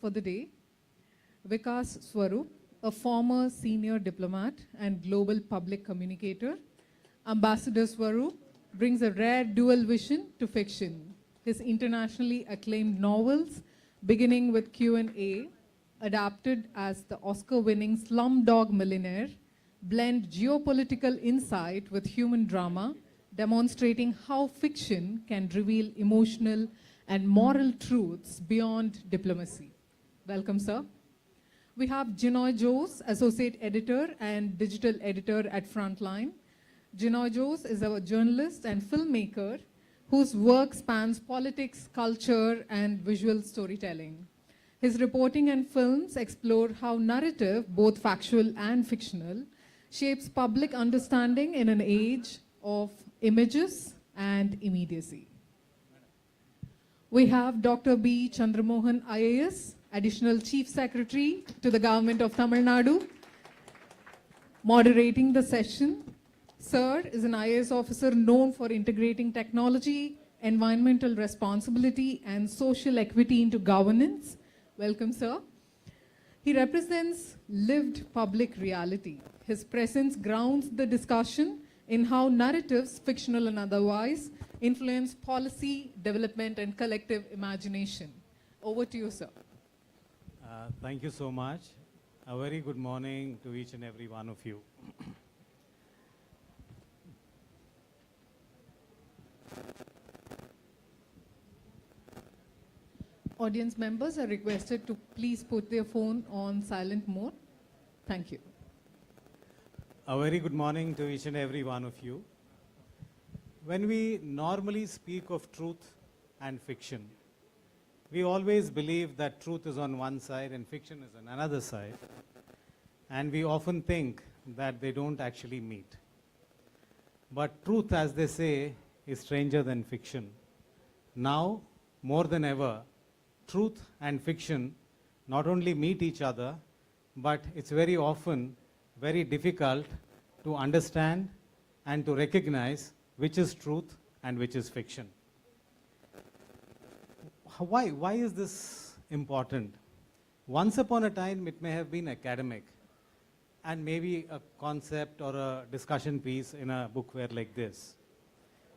For the day, Vikas Swarup, a former senior diplomat and global public communicator. Ambassador Swarup brings a rare dual vision to fiction. His internationally acclaimed novels, beginning with Q&A, adapted as the Oscar-winning Slumdog Millionaire, blend geopolitical insight with human drama, demonstrating how fiction can reveal emotional and moral truths beyond diplomacy. Welcome, sir. We have Jinoy Jose, Associate Editor and Digital Editor at Frontline. Jinoy Jose is a journalist and filmmaker whose work spans politics, culture, and visual storytelling. His reporting and films explore how narrative, both factual and fictional, shapes public understanding in an age of images and immediacy. We have Dr. B. Chandramohan IAS, Additional Chief Secretary to the Government of Tamil Nadu, moderating the session. Sir is an IAS officer known for integrating technology, environmental responsibility, and social equity into governance. Welcome, sir. He represents lived public reality. His presence grounds the discussion in how narratives, fictional and otherwise, influence policy, development, and collective imagination. Over to you, sir. Thank you so much. A very good morning to each and every one of you. Audience members are requested to please put their phone on silent mode. Thank you. A very good morning to each and every one of you. When we normally speak of truth and fiction, we always believe that truth is on one side and fiction is on another side. And we often think that they don't actually meet. But truth, as they say, is stranger than fiction. Now, more than ever, truth and fiction not only meet each other, but it's very often very difficult to understand and to recognize which is truth and which is fiction. Why is this important? Once upon a time, it may have been academic and maybe a concept or a discussion piece in a book fair like this.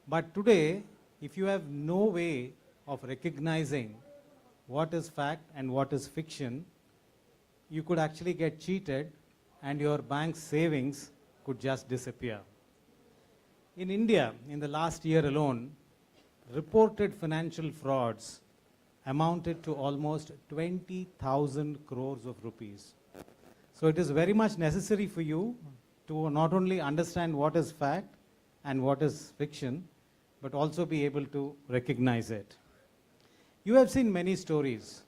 But today, if you have no way of recognizing what is fact and what is fiction, you could actually get cheated and your bank's savings could just disappear. In India, in the last year alone, reported financial frauds amounted to almost 20,000 crores of rupees. So it is very much necessary for you to not only understand what is fact and what is fiction, but also be able to recognize it. You have seen many stories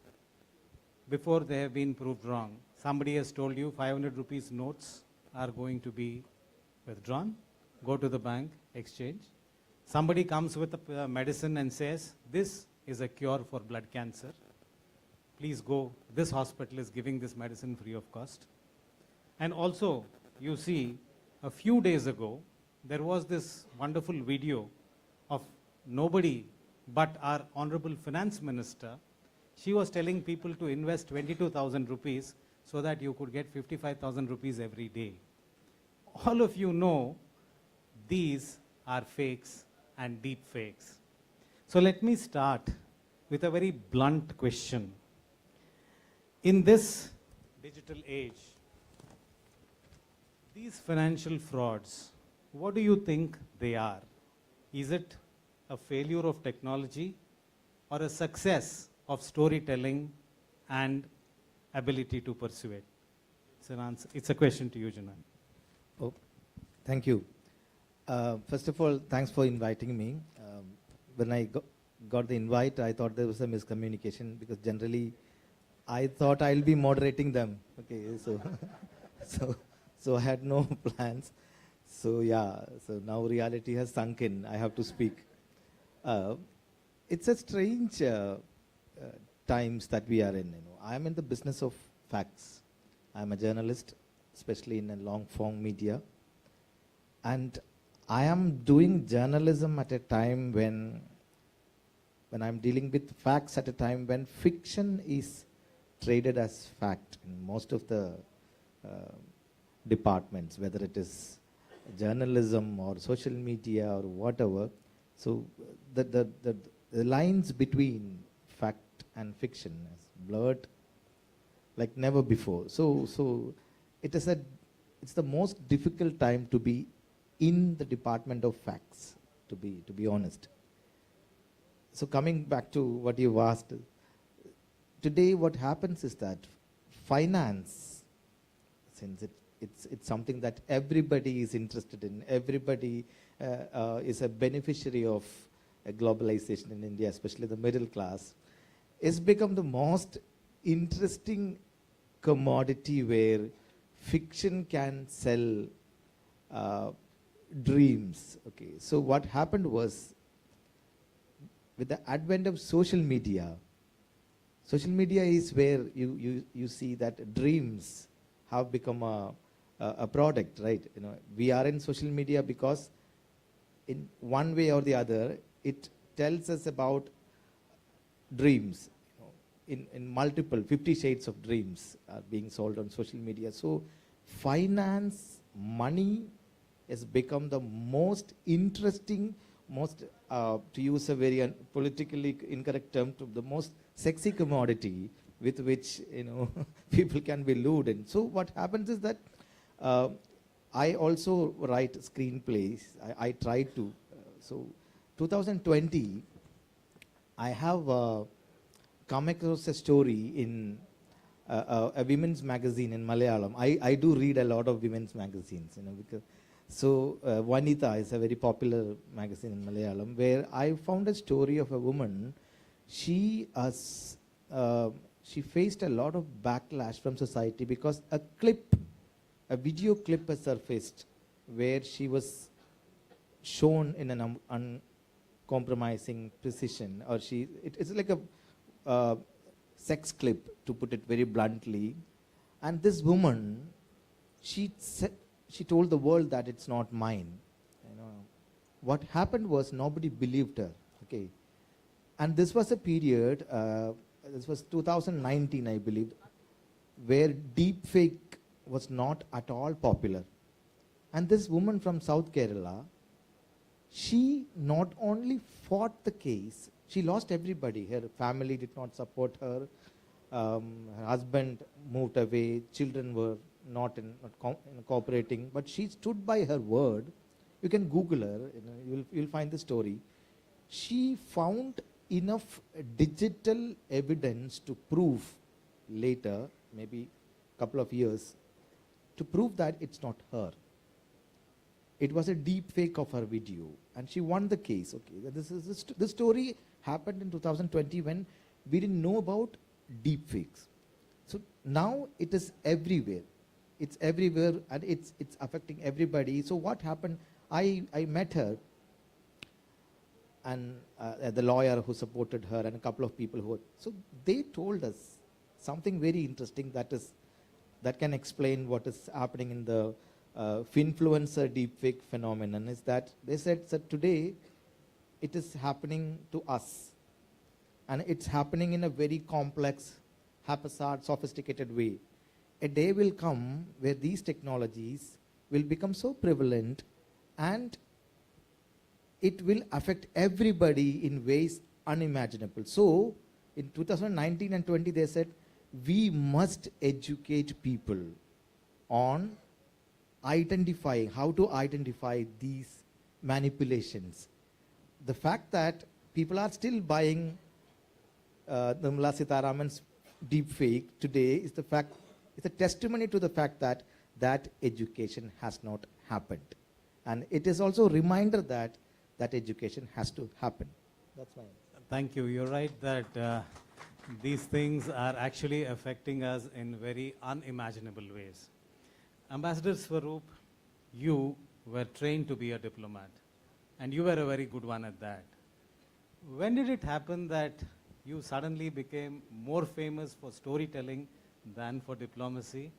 before they have been proved wrong. Somebody has told you 500 rupees notes are going to be withdrawn. Go to the bank, exchange. Somebody comes with a medicine and says, this is a cure for blood cancer. Please go. This hospital is giving this medicine free of cost. And also, you see, a few days ago, there was this wonderful video of nobody but our Honorable Finance Minister. She was telling people to invest 22,000 rupees so that you could get 55,000 rupees every day. All of you know these are fakes and deep fakes. So let me start with a very blunt question. In this digital age, these financial frauds, what do you think they are? Is it a failure of technology or a success of storytelling and ability to pursue it? It's an answer. It's a question to you, Janan. Oh, thank you. First of all, thanks for inviting me. When I got the invite, I thought there was a miscommunication because generally I thought I'll be moderating them. Okay, so I had no plans. So yeah, so now reality has sunk in. I have to speak. It's a strange times that we are in. I am in the business of facts. I am a journalist, especially in a long form media. And I am doing journalism at a time when I'm dealing with facts at a time when fiction is traded as fact in most of the uh, departments, whether it is journalism or social media or whatever. So the lines between fact and fiction is blurred like never before. So it's the most difficult time to be in the department of facts, to be honest. So coming back to what you asked, today what happens is that finance, since it's something that everybody is interested in, everybody is a beneficiary of globalization in India, especially the middle class, it's become the most interesting commodity where fiction can sell dreams. Okay, so what happened was, with the advent of social media is where you see that dreams have become a product, right? You know, we are in social media because in one way or the other, it tells us about dreams. You know, in multiple 50 shades of dreams are being sold on social media. So finance, money has become the most interesting, most, to use a very politically incorrect term, to the most sexy commodity with which, you know, people can be lured in. So what happens is that I also write screenplays. I try to. So 2020, I have come across a story in a women's magazine in Malayalam. I do read a lot of women's magazines, you know, because so Vanitha is a very popular magazine in Malayalam, where I found a story of a woman. She faced a lot of backlash from society because a video clip has surfaced where she was shown in an uncompromising position, or it's like a sex clip, to put it very bluntly. And this woman, she told the world that it's not mine. You know, what happened was nobody believed her. Okay, and this was a period. This was 2019, I believe, where deepfake was not at all popular. And this woman from South Kerala, she not only fought the case, she lost everybody. Her family did not support her. Her husband moved away. Children were not cooperating. But she stood by her word. You can Google her. You know, you'll find the story. She found enough digital evidence to prove later, maybe a couple of years, to prove that it's not her. It was a deep fake of her video, and she won the case. Okay, this story happened in 2020 when we didn't know about deep fakes. So now it is everywhere. It's everywhere, and it's affecting everybody. So what happened? I met her, and the lawyer who supported her, and a couple of people so they told us something very interesting that can explain what is happening in the finfluencer deepfake phenomenon. Is that they said that today it is happening to us, and it's happening in a very complex, haphazard, sophisticated way. A day will come where these technologies will become so prevalent, and it will affect everybody in ways unimaginable. So in 2019 and 20, they said, we must educate people on identifying, how to identify these manipulations. The fact that people are still buying Nirmala Sitharaman's deep fake today is a testimony to the fact that that education has not happened. And it is also a reminder that education has to happen. That's my answer. Thank you. You're right that these things are actually affecting us in very unimaginable ways. Ambassador Swaroop, you were trained to be a diplomat, and you were a very good one at that. When did it happen that you suddenly became more famous for storytelling than for diplomacy?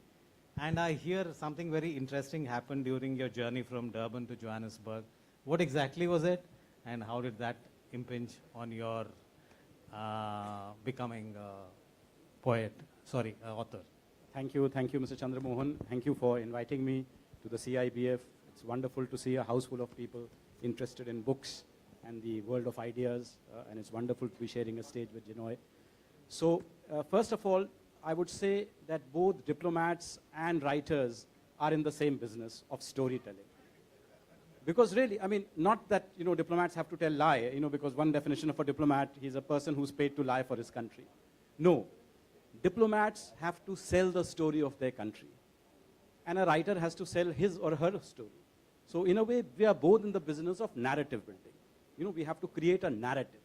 And I hear something very interesting happened during your journey from Durban to Johannesburg. What exactly was it, and how did that impinge on your becoming a poet author. Thank you, Mr. Chandra Mohan. Thank you for inviting me to the CIBF. It's wonderful to see a house full of people interested in books and the world of ideas, and it's wonderful to be sharing a stage with Genoy. So, first of all, I would say that both diplomats and writers are in the same business of storytelling. Because really, I mean, not that, diplomats have to tell lie, because one definition of a diplomat, he's a person who's paid to lie for his country. No. Diplomats have to sell the story of their country. And a writer has to sell his or her story. So in a way, we are both in the business of narrative building. We have to create a narrative.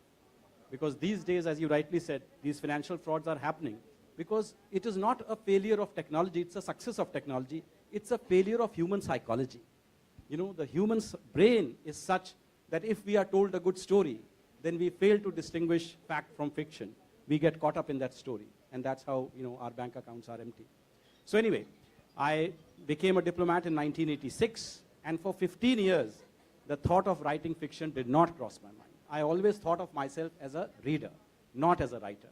Because these days, as you rightly said, these financial frauds are happening because it is not a failure of technology, it's a success of technology. It's a failure of human psychology. The human brain is such that if we are told a good story, then we fail to distinguish fact from fiction. We get caught up in that story. And that's how, our bank accounts are empty. So anyway, I became a diplomat in 1986. And for 15 years, the thought of writing fiction did not cross my mind. I always thought of myself as a reader, not as a writer.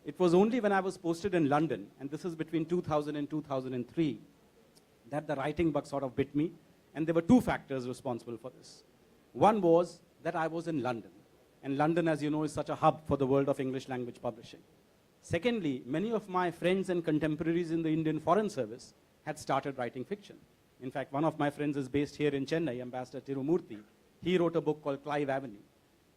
It was only when I was posted in London, and this is between 2000 and 2003, that the writing bug sort of bit me. And there were two factors responsible for this. One was that I was in London. And London, as you know, is such a hub for the world of English language publishing. Secondly, many of my friends and contemporaries in the Indian Foreign Service had started writing fiction. In fact, one of my friends is based here in Chennai, Ambassador Tirumurthy. He wrote a book called Clive Avenue.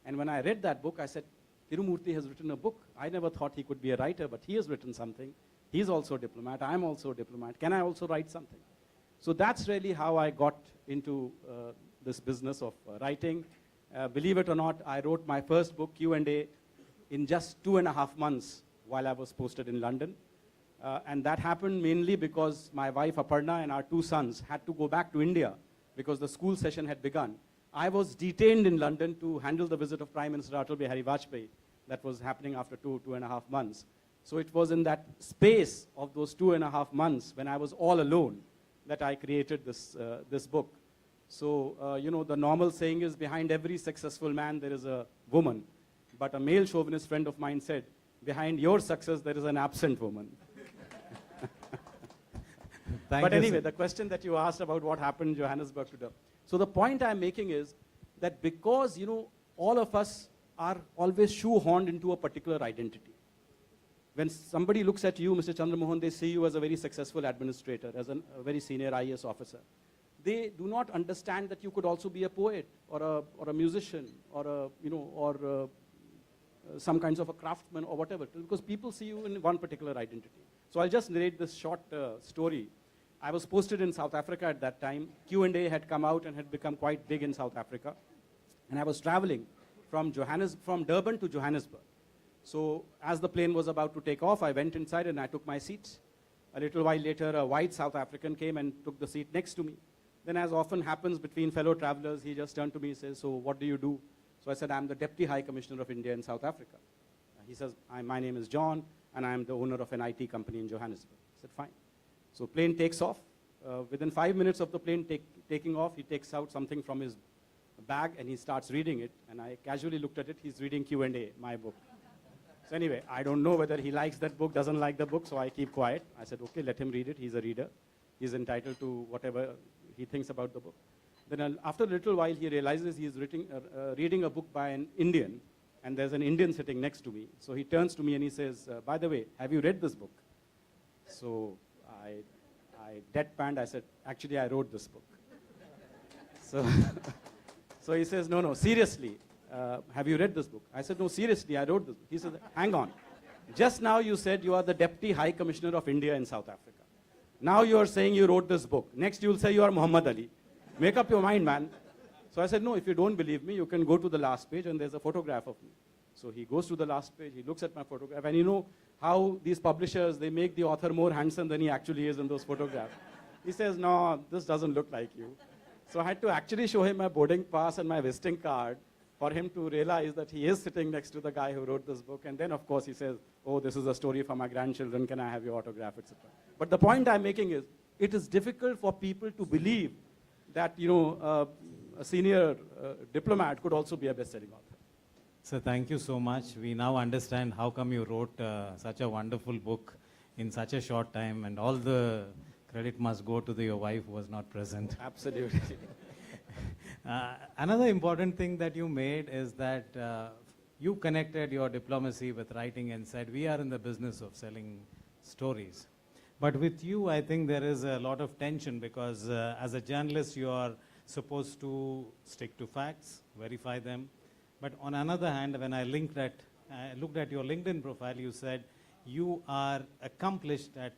And when I read that book, I said, Tirumurthy has written a book. I never thought he could be a writer, but he has written something. He's also a diplomat. I'm also a diplomat. Can I also write something? So that's really how I got into this business of writing. Believe it or not, I wrote my first book, Q&A, in just 2.5 months while I was posted in London. And that happened mainly because my wife Aparna and our 2 sons had to go back to India because the school session had begun. I was detained in London to handle the visit of Prime Minister Atal Bihari Vajpayee that was happening after 2.5 months. So it was in that space of those 2.5 months when I was all alone that I created this book. So, the normal saying is behind every successful man there is a woman. But a male chauvinist friend of mine said, behind your success there is an absent woman. But anyway, the question that you asked about what happened in Johannesburg today. So the point I'm making is that because, all of us are always shoehorned into a particular identity. When somebody looks at you, Mr. Chandra Mohan, they see you as a very successful administrator, as a very senior IAS officer. They do not understand that you could also be a poet or a musician or some kinds of a craftsman or whatever, because people see you in one particular identity. So I'll just narrate this short story. I was posted in South Africa at that time. Q&A had come out and had become quite big in South Africa. And I was traveling from Durban to Johannesburg. So as the plane was about to take off, I went inside and I took my seat. A little while later, a white South African came and took the seat next to me. Then as often happens between fellow travelers, he just turned to me and says, so what do you do? So I said, I'm the Deputy High Commissioner of India in South Africa. He says, my name is John, and I'm the owner of an IT company in Johannesburg. I said, fine. So plane takes off. Within 5 minutes of the plane taking off, he takes out something from his bag, and he starts reading it. And I casually looked at it. He's reading Q&A, my book. So anyway, I don't know whether he likes that book, doesn't like the book, so I keep quiet. I said, okay, let him read it. He's a reader. He's entitled to whatever he thinks about the book. Then after a little while, he realizes he's reading a book by an Indian, and there's an Indian sitting next to me. So he turns to me and he says, by the way, have you read this book? So I deadpanned. I said, actually, I wrote this book. So he says, no, seriously, have you read this book? I said, no, seriously, I wrote this book. He said, hang on. Just now you said you are the Deputy High Commissioner of India in South Africa. Now you are saying you wrote this book. Next you will say you are Muhammad Ali. Make up your mind, man. So I said, no, if you don't believe me, you can go to the last page and there's a photograph of me. So he goes to the last page, he looks at my photograph, and you know how these publishers, they make the author more handsome than he actually is in those photographs. He says, no, this doesn't look like you. So I had to actually show him my boarding pass and my visiting card for him to realize that he is sitting next to the guy who wrote this book. And then, of course, he says, oh, this is a story for my grandchildren, can I have your autograph, etc. But the point I'm making is, it is difficult for people to believe that, a senior diplomat could also be a best-selling author. So thank you so much. We now understand how come you wrote such a wonderful book in such a short time, and all the credit must go to your wife who was not present. Absolutely. Another important thing that you made is that you connected your diplomacy with writing and said, we are in the business of selling stories. But with you, I think there is a lot of tension because as a journalist, you are supposed to stick to facts, verify them. But on another hand, when I looked at your LinkedIn profile, you said you are accomplished at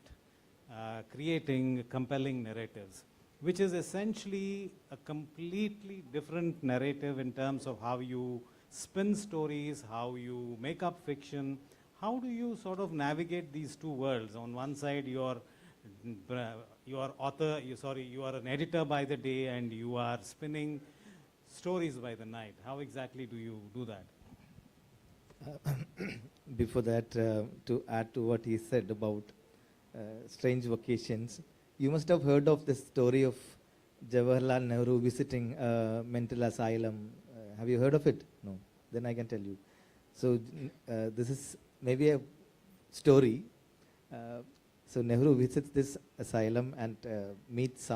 creating compelling narratives, which is essentially a completely different narrative in terms of how you spin stories, how you make up fiction. How do you sort of navigate these two worlds? On one side, you are an editor by the day and you are spinning stories by the night. How exactly do you do that? Before that, to add to what he said about strange vacations, you must have heard of the story of Jawaharlal Nehru visiting a mental asylum. Have you heard of it? No. Then I can tell you. So this is maybe a story. So Nehru visits this asylum and meets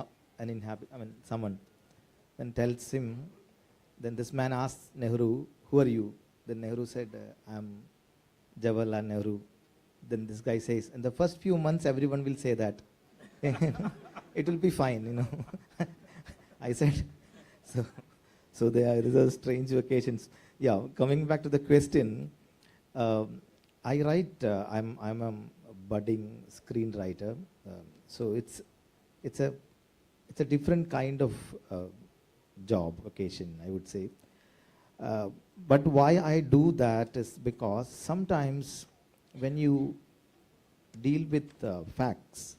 someone, and tells him. Then this man asks Nehru, "Who are you?" Then Nehru said, "I'm Jawaharlal Nehru." Then this guy says, "In the first few months, everyone will say that. It will be fine, you know." I said, so these are strange vacations. Yeah, coming back to the question, I write. I'm a budding screenwriter, so it's a different kind of job, vocation, I would say. But why I do that is because sometimes when you deal with facts,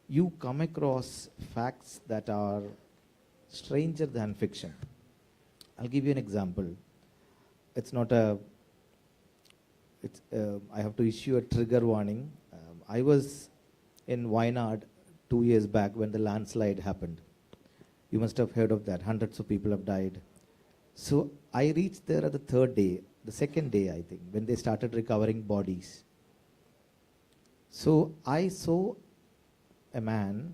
you come across facts that are stranger than fiction. I'll give you an example. It's not a, I have to issue a trigger warning. I was in Wayanad 2 years back when the landslide happened. You must have heard of that. Hundreds of people have died. So I reached there at the second day, I think, when they started recovering bodies. So I saw a man,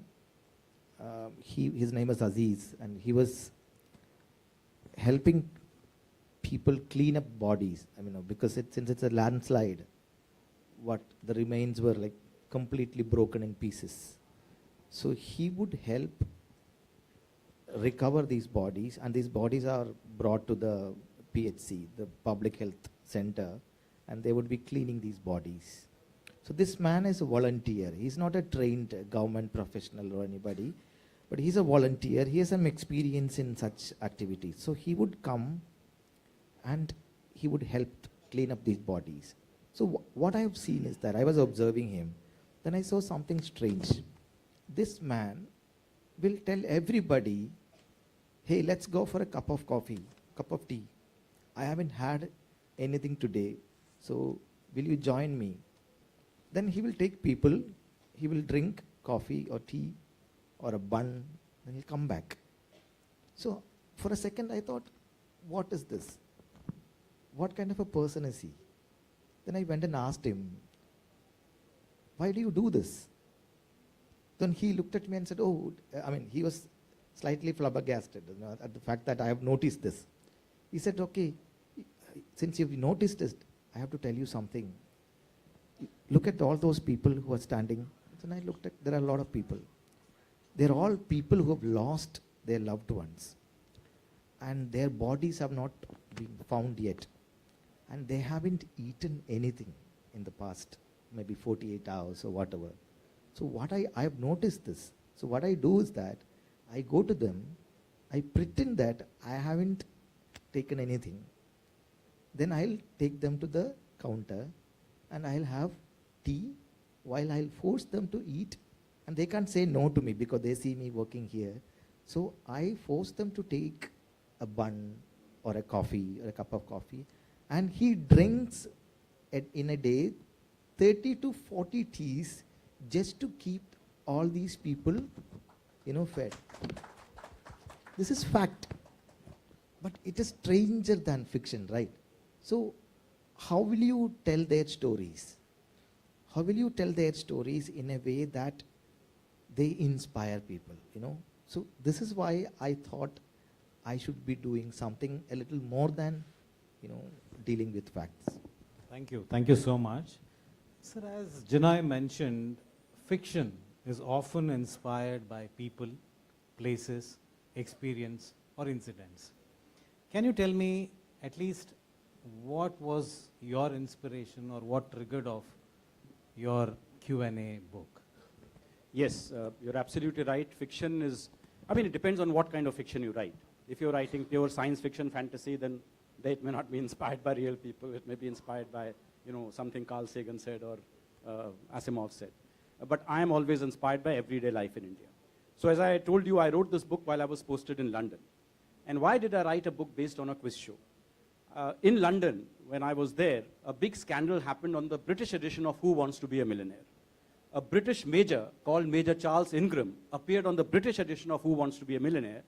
his name is Aziz, and he was helping people clean up bodies. Because since it's a landslide, the remains were like completely broken in pieces. So he would help recover these bodies, and these bodies are brought to the PHC, the public health center, and they would be cleaning these bodies. So this man is a volunteer. He's not a trained government professional or anybody, but he's a volunteer. He has some experience in such activities. So he would come and he would help clean up these bodies. So what I have seen is that I was observing him. Then I saw something strange. This man will tell everybody, "Hey, let's go for a cup of tea. I haven't had anything today, so will you join me?" Then he will take people, he will drink coffee or tea or a bun, then he'll come back. So for a second I thought, what is this? What kind of a person is he? Then I went and asked him, "Why do you do this?" Then he looked at me and said, he was slightly flabbergasted at the fact that I have noticed this. He said, "Okay, since you've noticed it, I have to tell you something. Look at all those people who are standing." Then I looked at, there are a lot of people. They're all people who have lost their loved ones. And their bodies have not been found yet. And they haven't eaten anything in the past, maybe 48 hours or whatever. So I have noticed this. So what I do is that I go to them, I pretend that I haven't taken anything. Then I'll take them to the counter and I'll have tea while I'll force them to eat. And they can't say no to me because they see me working here. So I force them to take a bun or a coffee or a cup of coffee. And he drinks in a day 30 to 40 teas just to keep all these people, fed. This is fact. But it is stranger than fiction, right? So how will you tell their stories? how will you tell their stories in a way that they inspire people, you know? So this is why I thought I should be doing something a little more than, you know, dealing with facts. Thank you. Thank you so much. Sir, as Janai mentioned, fiction is often inspired by people, places, experience, or incidents. Can you tell me at least what was your inspiration or what triggered off your Q&A book? Yes, you're absolutely right. Fiction is, I mean, it depends on what kind of fiction you write. If you're writing pure science fiction fantasy, then it may not be inspired by real people. It may be inspired by, you know, something Carl Sagan said or Asimov said. But I am always inspired by everyday life in India. So as I told you, I wrote this book while I was posted in London. And why did I write a book based on a quiz show? In London, when I was there, a big scandal happened on the British edition of Who Wants to Be a Millionaire. A British major called Major Charles Ingram appeared on the British edition of Who Wants to Be a Millionaire.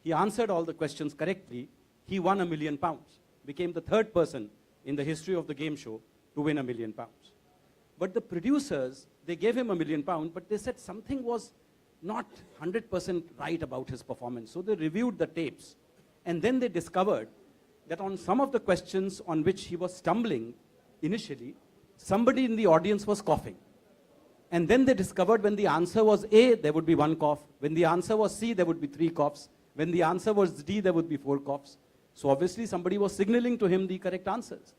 He answered all the questions correctly. He won £1 million, became the third person in the history of the game show to win £1 million. But the producers, they gave him £1 million, but they said something was not 100% right about his performance. So they reviewed the tapes. And then they discovered that on some of the questions on which he was stumbling initially, somebody in the audience was coughing. And then they discovered when the answer was A, there would be 1 cough. When the answer was C, there would be 3 coughs. When the answer was D, there would be 4 coughs. So obviously somebody was signaling to him the correct answers.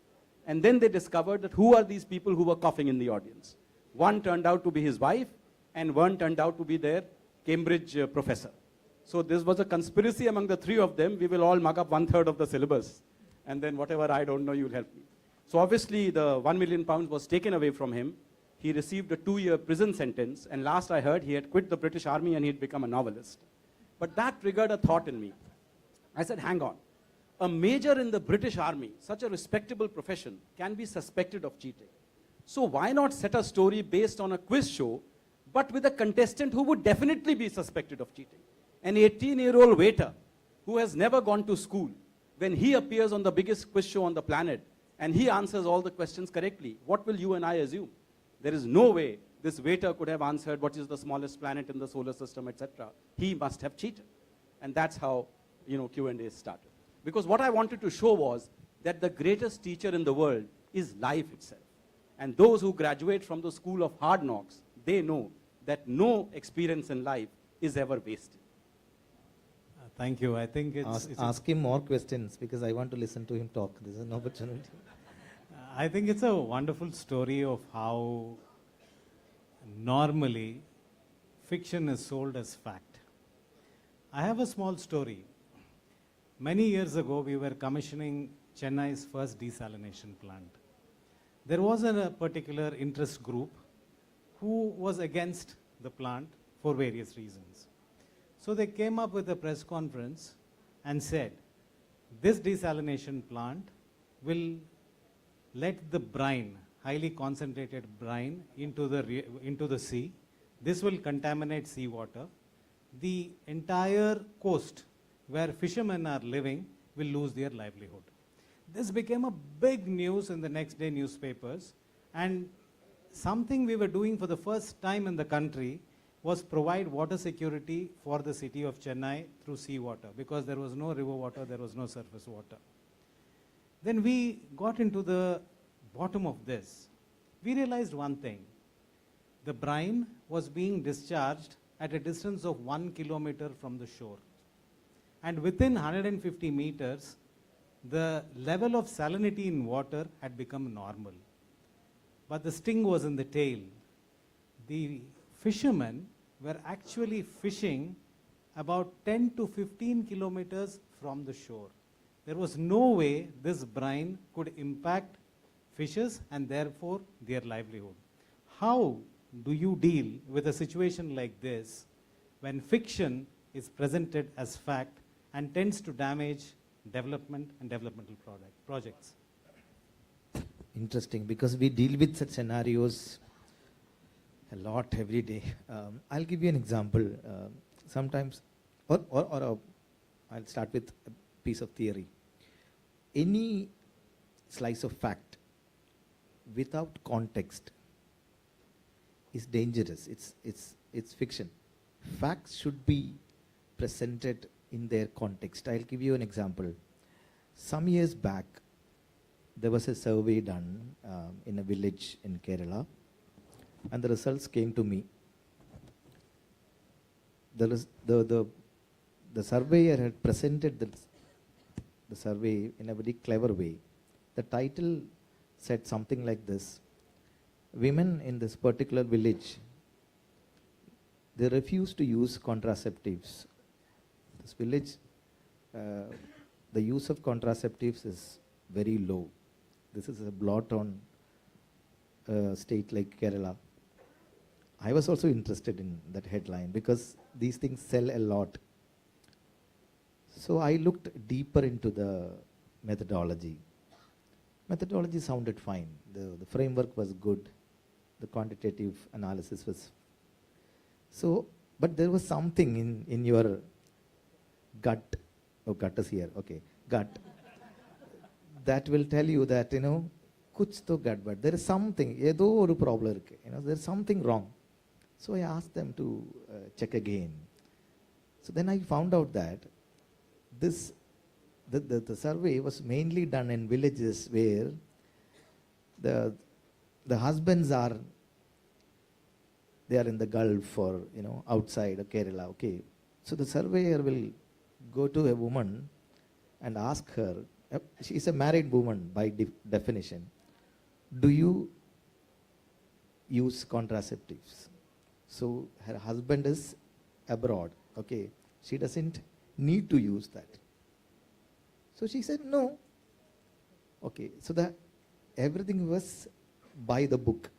And then they discovered that who are these people who were coughing in the audience. One turned out to be his wife, and one turned out to be their Cambridge professor. So this was a conspiracy among the 3 of them. We will all mug up 1/3 of the syllabus. And then whatever I don't know, you'll help me. So obviously the £1 million was taken away from him. He received a 2-year prison sentence. And last I heard, he had quit the British Army and he'd become a novelist. But that triggered a thought in me. I said, hang on. A major in the British Army, such a respectable profession, can be suspected of cheating. So why not set a story based on a quiz show, but with a contestant who would definitely be suspected of cheating? An 18-year-old waiter who has never gone to school, when he appears on the biggest quiz show on the planet and he answers all the questions correctly, what will you and I assume? There is no way this waiter could have answered what is the smallest planet in the solar system, etc. He must have cheated. And that's how, you know, Q&A started. Because what I wanted to show was that the greatest teacher in the world is life itself. And those who graduate from the school of hard knocks, they know that no experience in life is ever wasted. Thank you. I think it's Ask him more questions because I want to listen to him talk. This is an opportunity. I think it's a wonderful story of how normally fiction is sold as fact. I have a small story. Many years ago, we were commissioning Chennai's first desalination plant. There was a particular interest group who was against the plant for various reasons. So they came up with a press conference and said, this desalination plant will let the brine, highly concentrated brine, into the sea. This will contaminate seawater. The entire coast where fishermen are living will lose their livelihood. This became a big news in the next day newspapers, and something we were doing for the first time in the country was provide water security for the city of Chennai through seawater, because there was no river water, there was no surface water. Then we got into the bottom of this. We realized one thing. The brine was being discharged at a distance of 1 kilometer from the shore. And within 150 meters, the level of salinity in water had become normal. But the sting was in the tail. The fishermen were actually fishing about 10 to 15 kilometers from the shore. There was no way this brine could impact fishes and therefore their livelihood. How do you deal with a situation like this when fiction is presented as fact and tends to damage development and developmental projects? Interesting, because we deal with such scenarios a lot every day. I'll give you an example. Sometimes, I'll start with a piece of theory. Any slice of fact without context is dangerous. It's fiction. Facts should be presented in their context. I'll give you an example. Some years back, there was a survey done in a village in Kerala, and the results came to me. The surveyor had presented the survey in a very clever way. The title said something like this: women in this particular village, they refuse to use contraceptives. This village, the use of contraceptives is very low. This is a blot on a state like Kerala. I was also interested in that headline because these things sell a lot. So I looked deeper into the methodology. Methodology sounded fine. The framework was good. The quantitative analysis was. So, but there was something in your gut. Oh, gut is here. Okay, gut. That will tell you that, kuch to gut, but there is something. Yedo oru problem irukku. There's something wrong. So I asked them to check again. So then I found out that the survey was mainly done in villages where the husbands are in the Gulf or outside of Kerala. Okay, so the surveyor will go to a woman and ask her. She is a married woman by definition. Do you use contraceptives? So her husband is abroad. Okay, she doesn't need to use that. So she said no. Okay, so everything was by the book.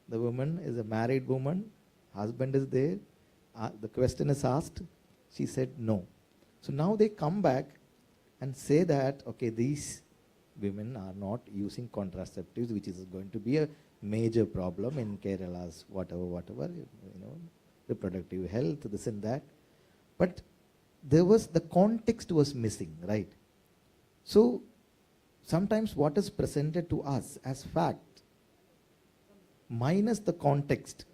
The woman is a married woman, husband is there, the question is asked, she said no. So now they come back and say that, okay, these women are not using contraceptives, which is going to be a major problem in Kerala's whatever, reproductive health, this and that. But the context was missing, right? So sometimes what is presented to us as fact minus the context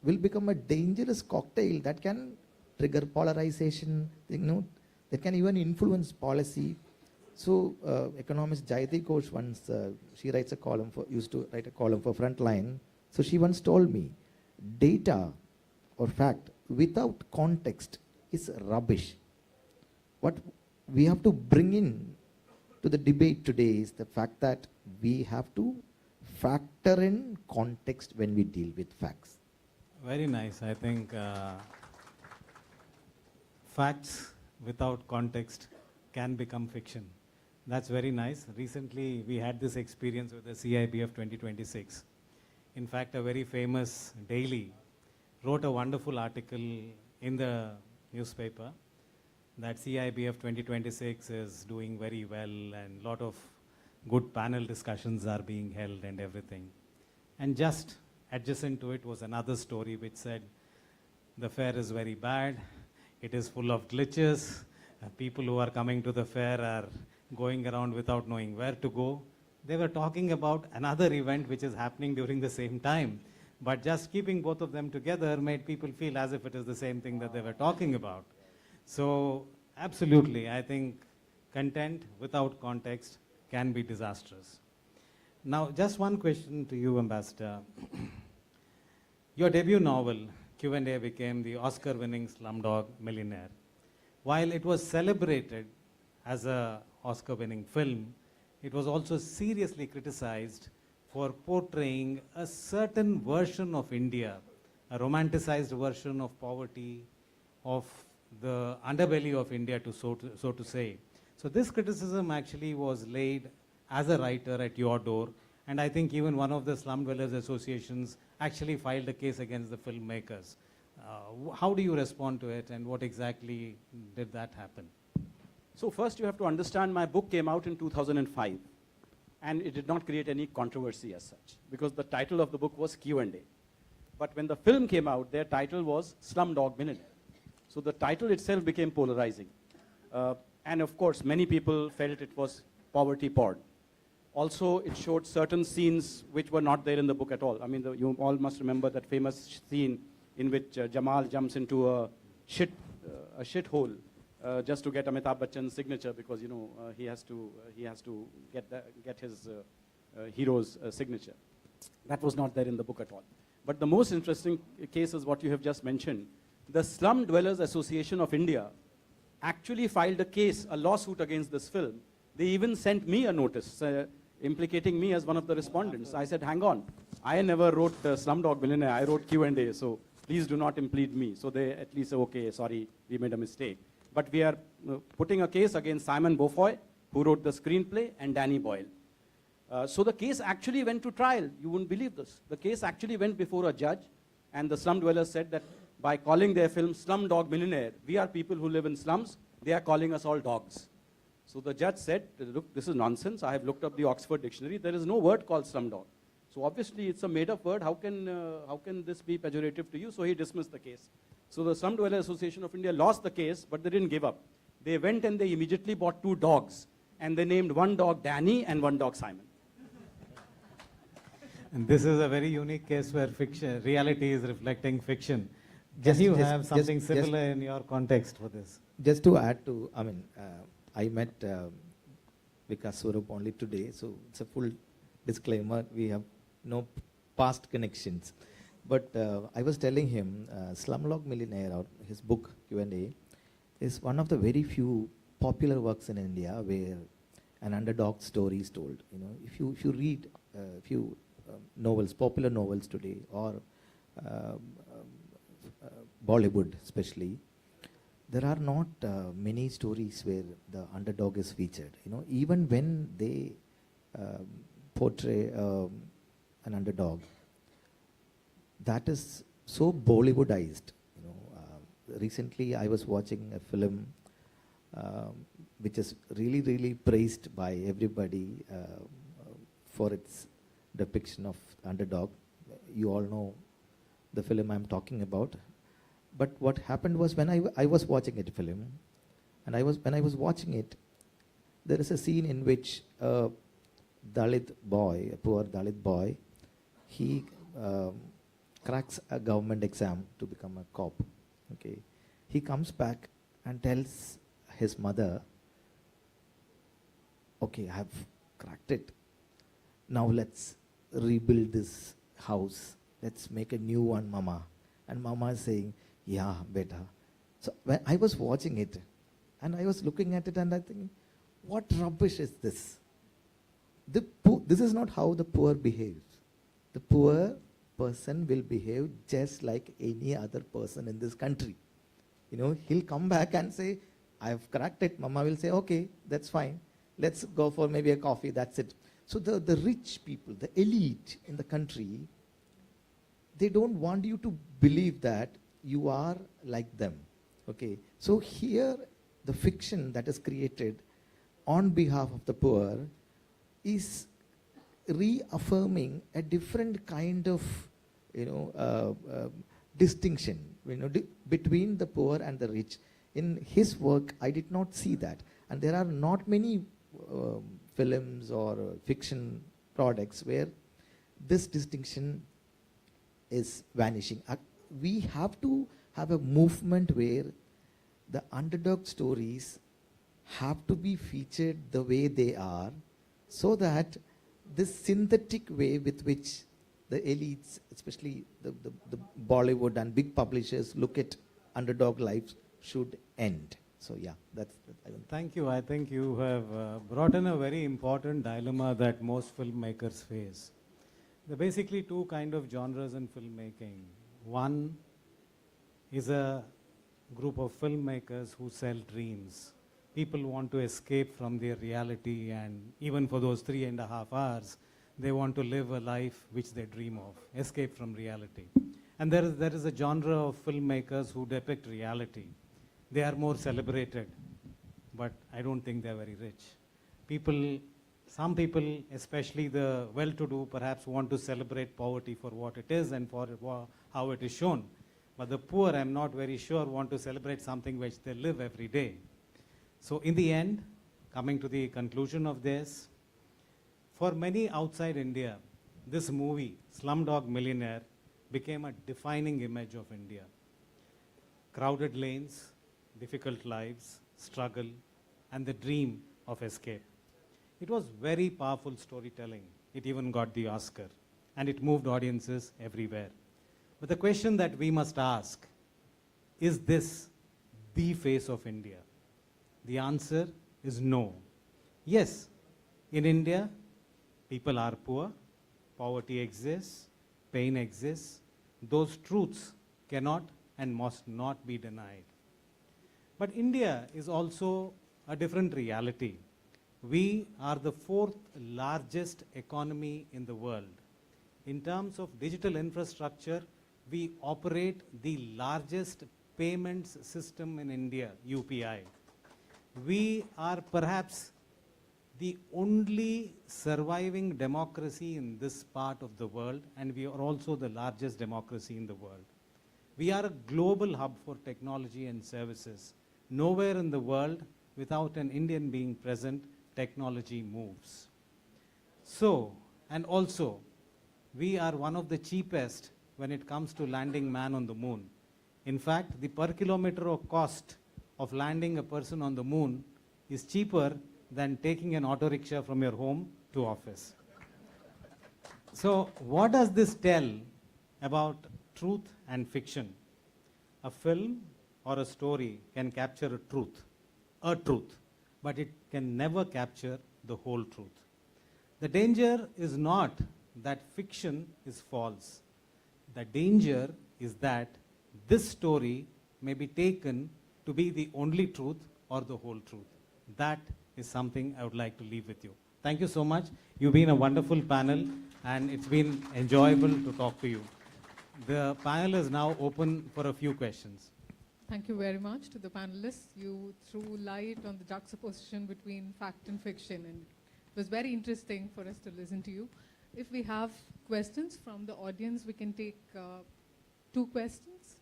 will become a dangerous cocktail that can trigger polarization, that can even influence policy. So economist Jayati Ghosh once, she used to write a column for Frontline. So she once told me, data or fact without context is rubbish. What we have to bring in to the debate today is the fact that we have to factor in context when we deal with facts. Very nice. I think facts without context can become fiction. That's very nice. Recently, we had this experience with the CIBF 2026. In fact, a very famous daily wrote a wonderful article in the newspaper that CIBF 2026 is doing very well and a lot of good panel discussions are being held and everything. And just adjacent to it was another story which said the fair is very bad, it is full of glitches, people who are coming to the fair are going around without knowing where to go. They were talking about another event which is happening during the same time, but just keeping both of them together made people feel as if it is the same thing that they were talking about. So absolutely, I think content without context can be disastrous. Now, just one question to you, Ambassador. Your debut novel, Q&A, became the Oscar-winning Slumdog Millionaire. While it was celebrated as an Oscar-winning film, it was also seriously criticized for portraying a certain version of India, a romanticized version of poverty, of the underbelly of India, so to say. So this criticism actually was laid as a writer at your door, and I think even one of the slum dwellers associations actually filed a case against the filmmakers. How do you respond to it, and what exactly did that happen? So first you have to understand my book came out in 2005, and it did not create any controversy as such, because the title of the book was Q&A. But when the film came out, their title was Slumdog Millionaire. So the title itself became polarizing. And of course, many people felt it was poverty porn. Also, it showed certain scenes which were not there in the book at all. I mean, you all must remember that famous scene in which Jamal jumps into a shithole just to get Amitabh Bachchan's signature, because he has to get his hero's signature. That was not there in the book at all. But the most interesting case is what you have just mentioned. The Slum Dwellers Association of India actually filed a lawsuit against this film. They even sent me a notice implicating me as one of the respondents. I said, hang on, I never wrote Slumdog Millionaire, I wrote Q&A, so please do not implicate me. So they at least say, okay, sorry, we made a mistake. But we are putting a case against Simon Beaufoy, who wrote the screenplay, and Danny Boyle. So the case actually went to trial. You wouldn't believe this. The case actually went before a judge, and the slum dwellers said that by calling their film Slumdog Millionaire, we are people who live in slums, they are calling us all dogs. So the judge said, look, this is nonsense. I have looked up the Oxford Dictionary. There is no word called slumdog. So obviously it's a made-up word. How can this be pejorative to you? So he dismissed the case. So the Slum Dweller Association of India lost the case, but they didn't give up. They went and they immediately bought 2 dogs, and they named one dog Danny and one dog Simon. And this is a very unique case where reality is reflecting fiction. Can you have something similar in your context for this? Just to add to, I met Vikas Swarup only today, so it's a full disclaimer. We have no past connections. But I was telling him, Slumdog Millionaire, or his book Q&A, is one of the very few popular works in India where an underdog story is told. If you read a few novels, popular novels today, or Bollywood especially, there are not many stories where the underdog is featured. Even when they portray an underdog, that is so Bollywoodized. Recently I was watching a film which is really, really praised by everybody for its depiction of underdog. You all know the film I'm talking about. But what happened was, when I was watching that film, and when I was watching it, there is a scene in which a Dalit boy, a poor Dalit boy, he cracks a government exam to become a cop. Okay, he comes back and tells his mother, okay, I have cracked it. Now let's rebuild this house. Let's make a new one, Mama. And Mama is saying, yeah, beta. So when I was watching it, and I was looking at it, and I think, what rubbish is this? This is not how the poor behaves. The poor person will behave just like any other person in this country. He'll come back and say, I've cracked it. Mama will say, okay, that's fine. Let's go for maybe a coffee, that's it. So the rich people, the elite in the country, they don't want you to believe that you are like them. Okay, so here the fiction that is created on behalf of the poor is reaffirming a different kind of distinction between the poor and the rich. In his work, I did not see that, and there are not many films or fiction products where this distinction is vanishing. We have to have a movement where the underdog stories have to be featured the way they are, so that this synthetic way with which the elites, especially the Bollywood and big publishers, look at underdog lives should end. So yeah, that's. Thank you. I think you have brought in a very important dilemma that most filmmakers face. There are basically 2 kinds of genres in filmmaking. One is a group of filmmakers who sell dreams. People want to escape from their reality, and even for those 3.5 hours, they want to live a life which they dream of, escape from reality. And there is a genre of filmmakers who depict reality. They are more celebrated, but I don't think they're very rich. Some people, especially the well-to-do, perhaps want to celebrate poverty for what it is and for how it is shown. But the poor, I'm not very sure, want to celebrate something which they live every day. So in the end, coming to the conclusion of this, For many outside India, this movie, Slumdog Millionaire, became a defining image of India. Crowded lanes, difficult lives, struggle, and the dream of escape. It was very powerful storytelling. It even got the Oscar, and it moved audiences everywhere. But the question that we must ask, is this the face of India? The answer is no. Yes, in India, people are poor, poverty exists, pain exists. Those truths cannot and must not be denied. But India is also a different reality. We are the fourth largest economy in the world. In terms of digital infrastructure, we operate the largest payments system in India, UPI. We are perhaps the only surviving democracy in this part of the world, and we are also the largest democracy in the world. We are a global hub for technology and services. Nowhere in the world, without an Indian being present, technology moves. So, and also, we are one of the cheapest when it comes to landing man on the moon. In fact, the per kilometer of cost of landing a person on the moon is cheaper than taking an auto rickshaw from your home to office. So, what does this tell about truth and fiction? A film or a story can capture a truth, but it can never capture the whole truth. The danger is not that fiction is false. The danger is that this story may be taken to be the only truth or the whole truth. That is something I would like to leave with you. Thank you so much. You've been a wonderful panel, and it's been enjoyable to talk to you. The panel is now open for a few questions. Thank you very much to the panelists. You threw light on the juxtaposition between fact and fiction, and it was very interesting for us to listen to you. If we have questions from the audience, we can take 2 questions.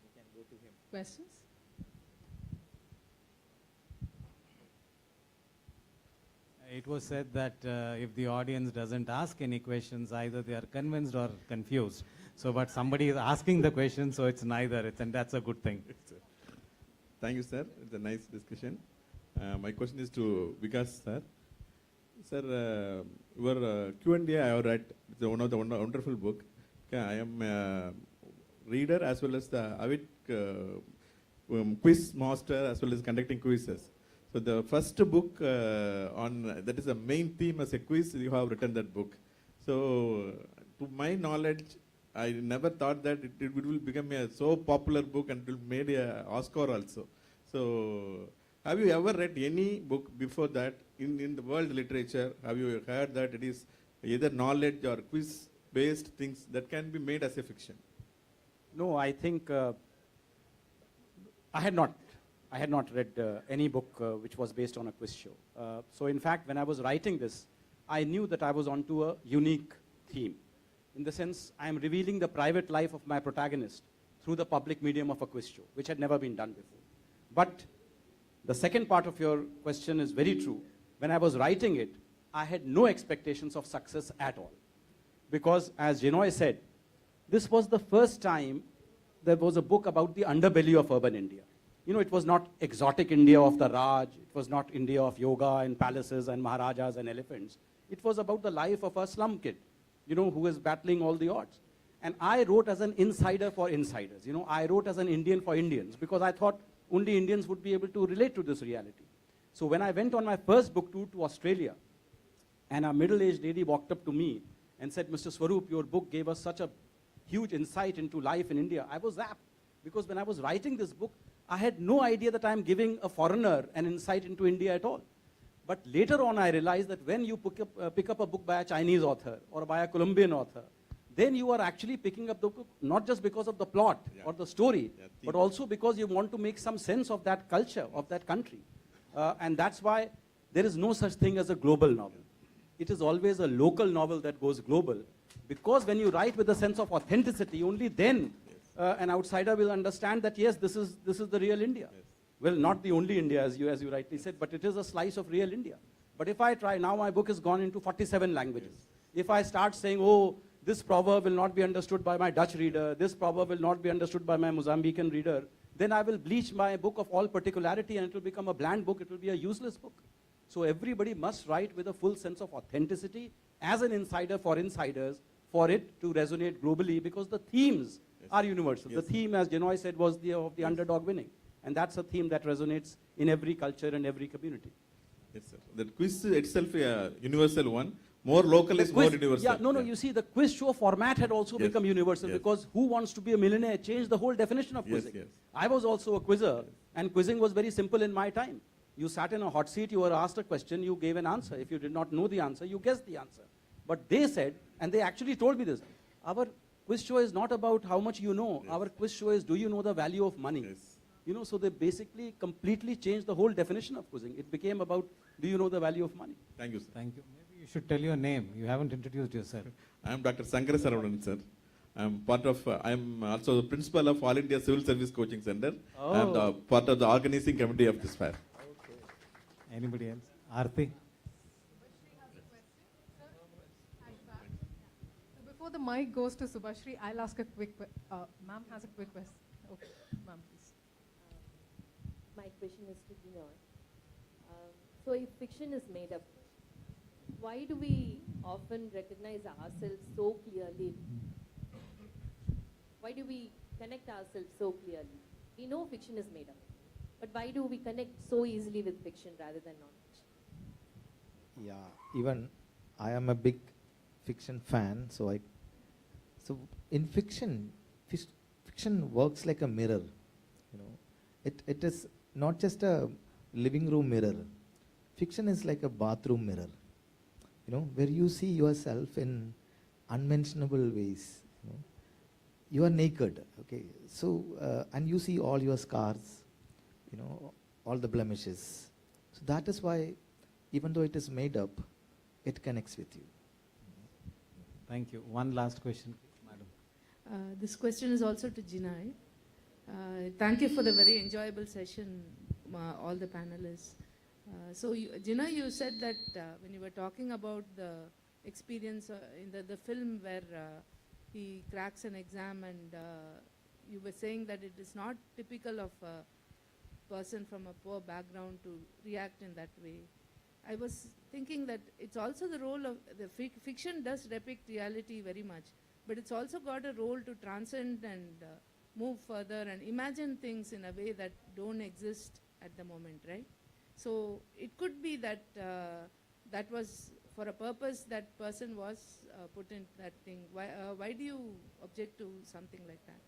We can go to him. Questions? It was said that if the audience doesn't ask any questions, either they are convinced or confused. So, but somebody is asking the question, so it's neither, and that's a good thing. Thank you, sir. It's a nice discussion. My question is to Vikas, sir. Sir, your Q&A I have read. It's one of the wonderful book. Okay, I am a reader as well as the avid quiz master as well as conducting quizzes. So the first book that is the main theme as a quiz, you have written that book. So to my knowledge, I never thought that it will become a so popular book and it will made a Oscar also. So have you ever read any book before that in the world literature? Have you heard that it is either knowledge or quiz based things that can be made as a fiction? No, I think I had not read any book which was based on a quiz show. So in fact, when I was writing this, I knew that I was onto a unique theme. In the sense, I am revealing the private life of my protagonist through the public medium of a quiz show, which had never been done before. But the second part of your question is very true. When I was writing it, I had no expectations of success at all. Because as Genoy said, this was the first time there was a book about the underbelly of urban India. You know, it was not exotic India of the Raj. It was not India of yoga and palaces and Maharajas and elephants. It was about the life of a slum kid, you know, who is battling all the odds. And I wrote as an insider for insiders. You know, I wrote as an Indian for Indians because I thought only Indians would be able to relate to this reality. So when I went on my first book tour to Australia, and a middle-aged lady walked up to me and said, Mr. Swaroop, your book gave us such a huge insight into life in India. I was zapped because when I was writing this book, I had no idea that I'm giving a foreigner an insight into India at all. But later on, I realized that when you pick up a book by a Chinese author or by a Colombian author, then you are actually picking up the book not just because of the plot or the story, but also because you want to make some sense of that culture, of that country. And that's why there is no such thing as a global novel. It is always a local novel that goes global. Because when you write with a sense of authenticity, only then an outsider will understand that, yes, this is the real India. Yes. well, not the only India, as you rightly said, but it is a slice of real India. But if I try, now my book has gone into 47 languages. If I start saying, oh, this proverb will not be understood by my Dutch reader, this proverb will not be understood by my Mozambican reader, then I will bleach my book of all particularity and it will become a bland book, it will be a useless book. So everybody must write with a full sense of authenticity as an insider for insiders for it to resonate globally, because the themes are universal. The theme, as Genoy said, was of the underdog winning. And that's a theme that resonates in every culture and every community. Yes, sir. The quiz itself a universal one. More local is more universal. Yeah, no, you see, the quiz show format had also become universal because Who Wants to Be a Millionaire changed the whole definition of quizzing. Yes. I was also a quizzer, and quizzing was very simple in my time. You sat in a hot seat, you were asked a question, you gave an answer. If you did not know the answer, you guessed the answer. But they said, and they actually told me this, our quiz show is not about how much you know. Our quiz show is, do you know the value of money? You know, so they basically completely changed the whole definition of quizzing. It became about, do you know the value of money? Thank you, sir. Thank you. Maybe you should tell your name. You haven't introduced yourself. I am Dr. Sankara Saravanan, sir. I am also the principal of All India Civil Service Coaching Center. I am part of the organizing committee of this fair. Anybody else? Aarti? Before the mic goes to Subhashri, I'll ask a quick ma'am has a quick question. Okay, ma'am, please. My question is to Binoy. So if fiction is made up, why do we often recognize ourselves so clearly? Why do we connect ourselves so clearly? We know fiction is made up, but why do we connect so easily with fiction rather than non-fiction? Yeah, even I am a big fiction fan, so in fiction, fiction works like a mirror. You know, it is not just a living room mirror. Fiction is like a bathroom mirror, you know, where you see yourself in unmentionable ways. You know, you are naked, okay. So and you see all your scars, you know, all the blemishes. So that is why, even though it is made up, it connects with you. Thank you. One last question, madam. This question is also to Jinai. Thank you for the very enjoyable session, all the panelists. So, Jinai, you said that when you were talking about the experience in the film where he cracks an exam and you were saying that it is not typical of a person from a poor background to react in that way. I was thinking that it's also the role of the fiction does depict reality very much, but it's also got a role to transcend and move further and imagine things in a way that don't exist at the moment, right? So it could be that that was for a purpose that person was put in that thing. Why do you object to something like that?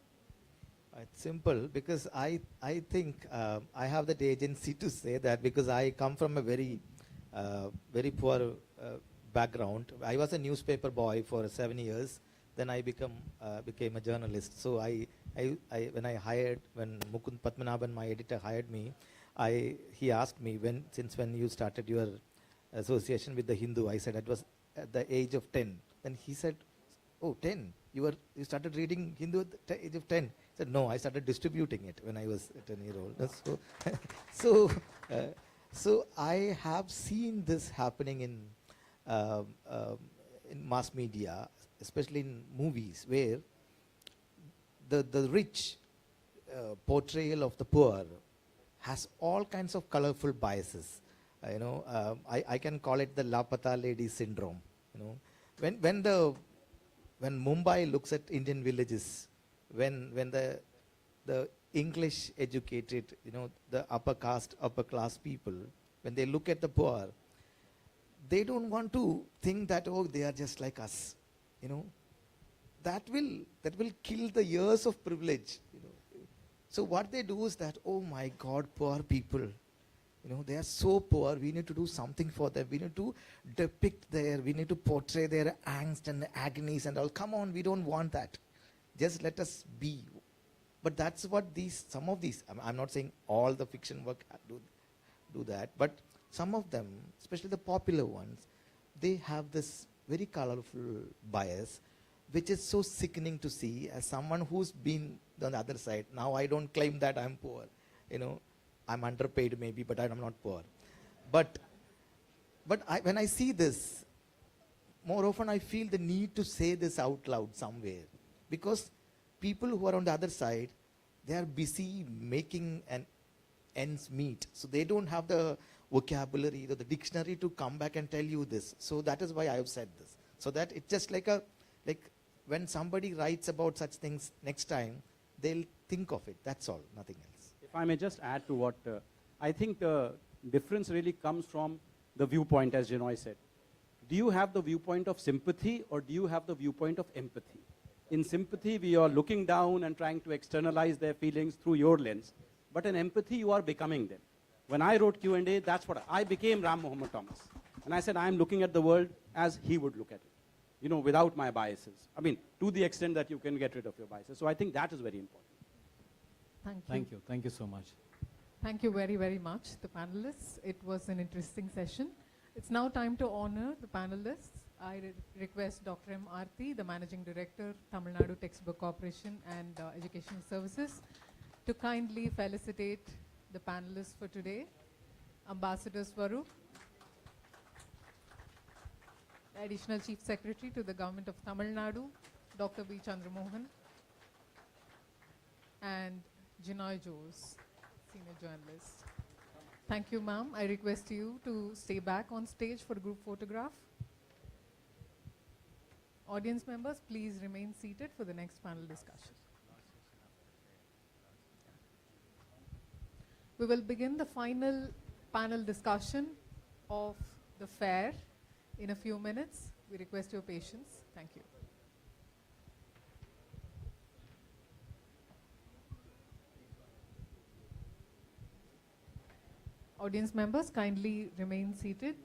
It's simple, because I think I have that agency to say that, because I come from a very poor background. I was a newspaper boy for 7 years. Then I became a journalist. So when Mukund Padmanabhan, my editor, hired me, he asked me since when you started your association with the Hindu. I said it was at the age of 10. Then he said, "Oh, 10? You started reading Hindu at the age of 10?" I said, "No, I started distributing it when I was a 10-year-old." So I have seen this happening in mass media, especially in movies, where the rich portrayal of the poor has all kinds of colorful biases. I can call it the Lapata lady syndrome. You know, when Mumbai looks at Indian villages, when the English educated, the upper class people, when they look at the poor, they don't want to think that, oh, they are just like us. That will kill the years of privilege. So what they do is that, oh my God, poor people, they are so poor. We need to do something for them. We need to we need to portray their angst and agonies and all. Come on, we don't want that. Just let us be. But that's what some of these, I'm not saying all the fiction work do that, but some of them, especially the popular ones, they have this very colorful bias, which is so sickening to see as someone who's been on the other side. Now I don't claim that I'm poor, I'm underpaid maybe, but I'm not poor. But when I see this, more often I feel the need to say this out loud somewhere. Because people who are on the other side, they are busy making an ends meet. So they don't have the vocabulary, the dictionary to come back and tell you this. So that is why I have said this. So that it's just like when somebody writes about such things next time, they'll think of it. That's all, nothing else. If I may just add to what, I think the difference really comes from the viewpoint, as Jinoy said. Do you have the viewpoint of sympathy or do you have the viewpoint of empathy? In sympathy, we are looking down and trying to externalize their feelings through your lens. But in empathy, you are becoming them. When I wrote Q&A, that's what I became Ram Mohammed Thomas. And I said, I'm looking at the world as he would look at it, you know, without my biases. I mean, to the extent that you can get rid of your biases. So I think that is very important. Thank you. Thank you. Thank you so much. Thank you very, very much, the panelists. It was an interesting session. It's now time to honor the panelists. I request Dr. M. Aarti, the Managing Director, Tamil Nadu Textbook Corporation and Educational Services, to kindly felicitate the panelists for today. Ambassador Swaroop, Additional Chief Secretary to the Government of Tamil Nadu, Dr. B. Chandramohan, and Jinoy Jose, Senior Journalist. Thank you, ma'am. I request you to stay back on stage for a group photograph. Audience members, please remain seated for the next panel discussion. We will begin the final panel discussion of the fair in a few minutes. We request your patience. Thank you. Audience members, kindly remain seated.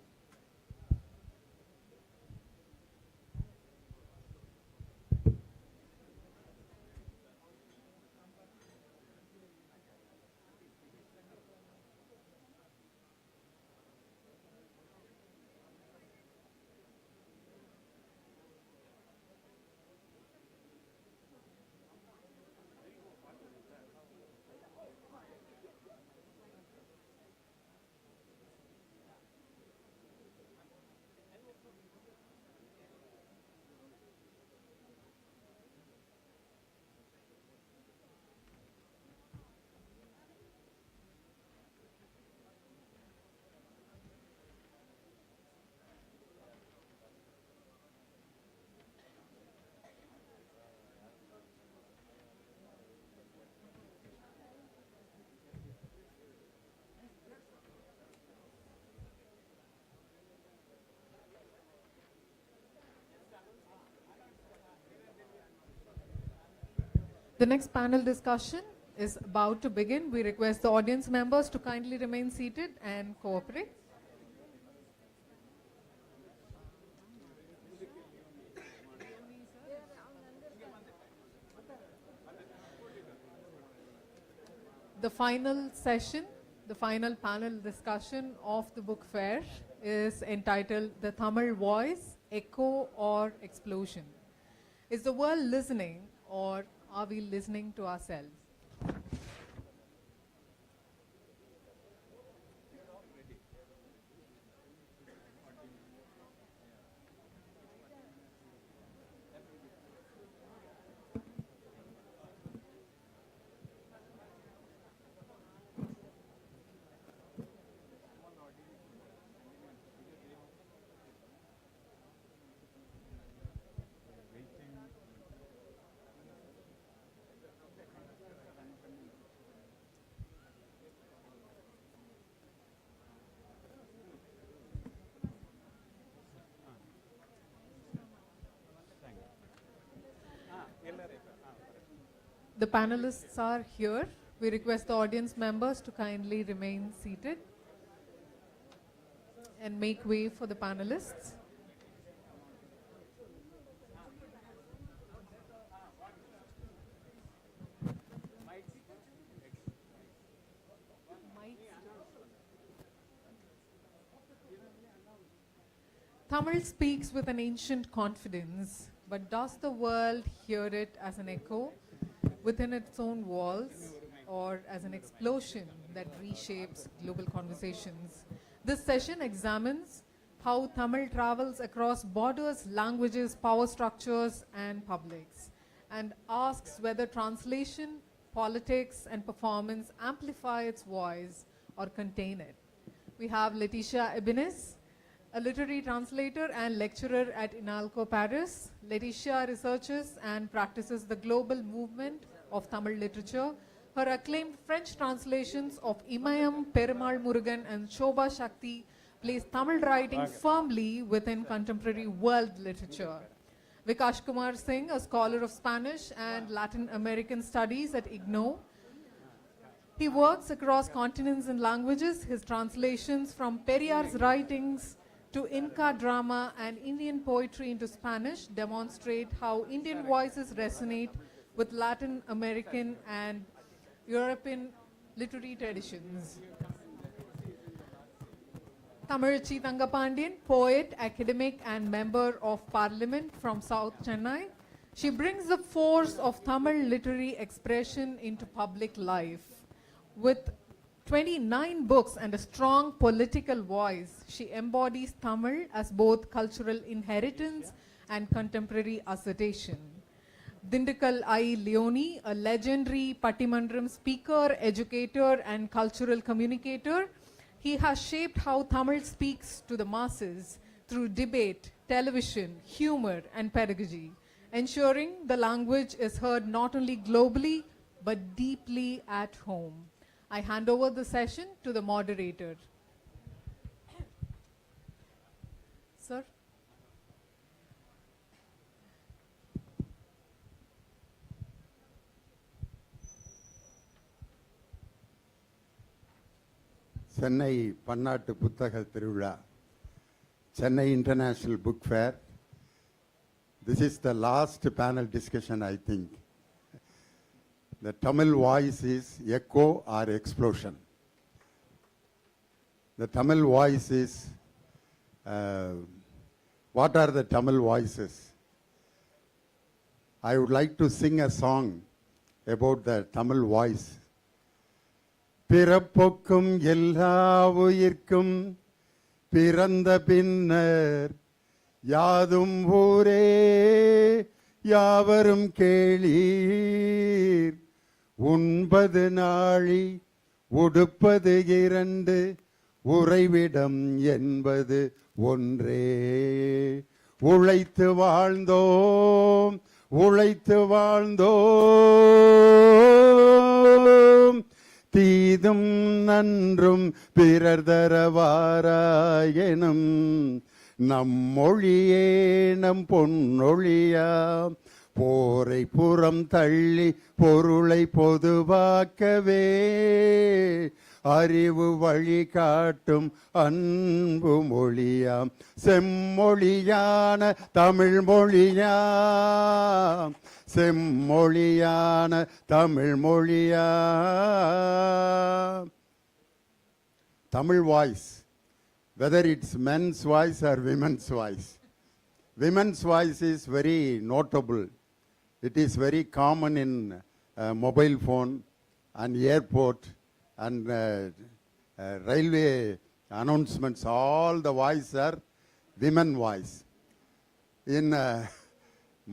The next panel discussion is about to begin. We request the audience members to kindly remain seated and cooperate. The final session, the final panel discussion of the book fair is entitled The Tamil Voice, Echo or Explosion. Is the world listening or are we listening to ourselves? The panelists are here. We request the audience members to kindly remain seated and make way for the panelists. Tamil speaks with an ancient confidence, but does the world hear it as an echo within its own walls, or as an explosion that reshapes global conversations. This session examines how Tamil travels across borders, languages, power structures, and publics, and asks whether translation, politics, and performance amplify its voice or contain it. We have Letitia Ebenes, a literary translator and lecturer at INALCO Paris. Letitia researches and practices the global movement of Tamil literature. Her acclaimed French translations of Imayam, Perumal Murugan, and Shobha Shakti place Tamil writing firmly within contemporary world literature. Vikash Kumar Singh, a scholar of Spanish and Latin American studies at IGNOU. He works across continents and languages. His translations from Periyar's writings to Inca drama and Indian poetry into Spanish demonstrate how Indian voices resonate with Latin American and European literary traditions. Tamazhi Thangapandian, poet, academic, and member of parliament from South Chennai. She brings the force of Tamil literary expression into public life. With 29 books and a strong political voice, she embodies Tamil as both cultural inheritance and contemporary assertion. Dindikal I. Leone, a legendary Pattimandram speaker, educator, and cultural communicator, he has shaped how Tamil speaks to the masses through debate, television, humor, and pedagogy, ensuring the language is heard not only globally but deeply at home. I hand over the session to the moderator. Sir. Chennai Pannattu Puttaka Thiruvizha, Chennai International Book Fair. This is the last panel discussion, I think. The Tamil voice is echo or explosion. The Tamil voice is, what are the Tamil voices? I would like to sing a song about the Tamil voice. பிறப்பொக்கும் எல்லா உயிர்க்கும் பிறந்த பின்னர் யாதும் ஊரே யாவரும் கேளீர் உண்பது நாழி உடுப்பது இரண்டு உறைவிடம் என்பது ஒன்றே உழைத்து வாழ்ந்தோம் உழைத்து வாழ்ந்தோம் தீதும் நன்றும் பிறர் தரவாராயெனும் நம் மொழியே நம் பொன்னொழியாம் போரை புறம் தள்ளி பொருளை பொதுவாக்கவே அறிவு வழி காட்டும் அன்பு மொழியாம் செம்மொழியான Tamil மொழியாம் செம்மொழியான Tamil மொழியாம். Tamil voice, whether it's men's voice or women's voice. Women's voice is very notable. It is very common in mobile phone and airport and railway announcements. All the voice are women voice. In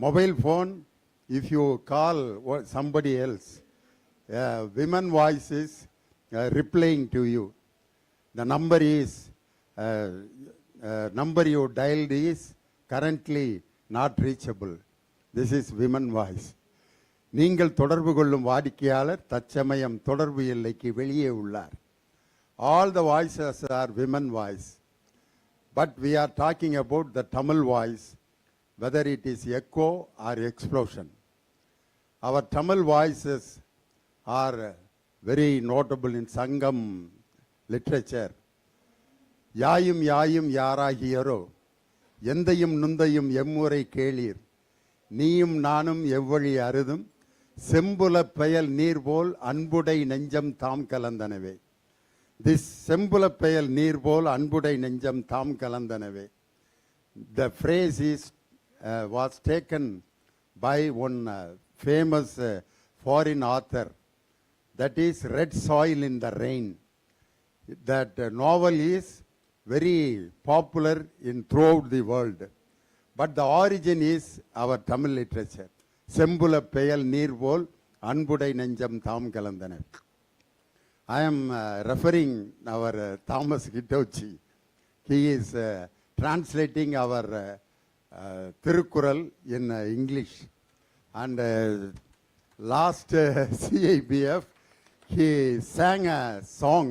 mobile phone, if you call somebody else, women voice is replying to you. The number is, number you dialed is currently not reachable. This is women voice. நீங்கள் தொடர்பு கொள்ளும் வாடிக்கையாளர் தற்சமயம் தொடர்பு எல்லைக்கு வெளியே உள்ளார். All the voices are women voice. But we are talking about the Tamil voice, whether it is echo or explosion. Our Tamil voices are very notable in Sangam literature. யாயும் யாயும் யாராகியரோ எந்தையும் நுந்தையும் எம்முறை கேளீர் நீயும் நானும் எவ்வழி அருதும் செம்புல பெயல் நீர் போல் அன்புடை நெஞ்சம் தாம் கலந்தனவே. This செம்புல பெயல் நீர் போல் அன்புடை நெஞ்சம் தாம் கலந்தனவே. The phrase is was taken by one famous foreign author. that is Red Soil in the Rain. That novel is very popular in throughout the world. But the origin is our Tamil literature. Sembula Peyal Neerpol Anbudai Nenjam Tham Kalandana. I am referring our Thomas Hitochi. He is translating our Tirukural in English. And last CIBF, he sang a song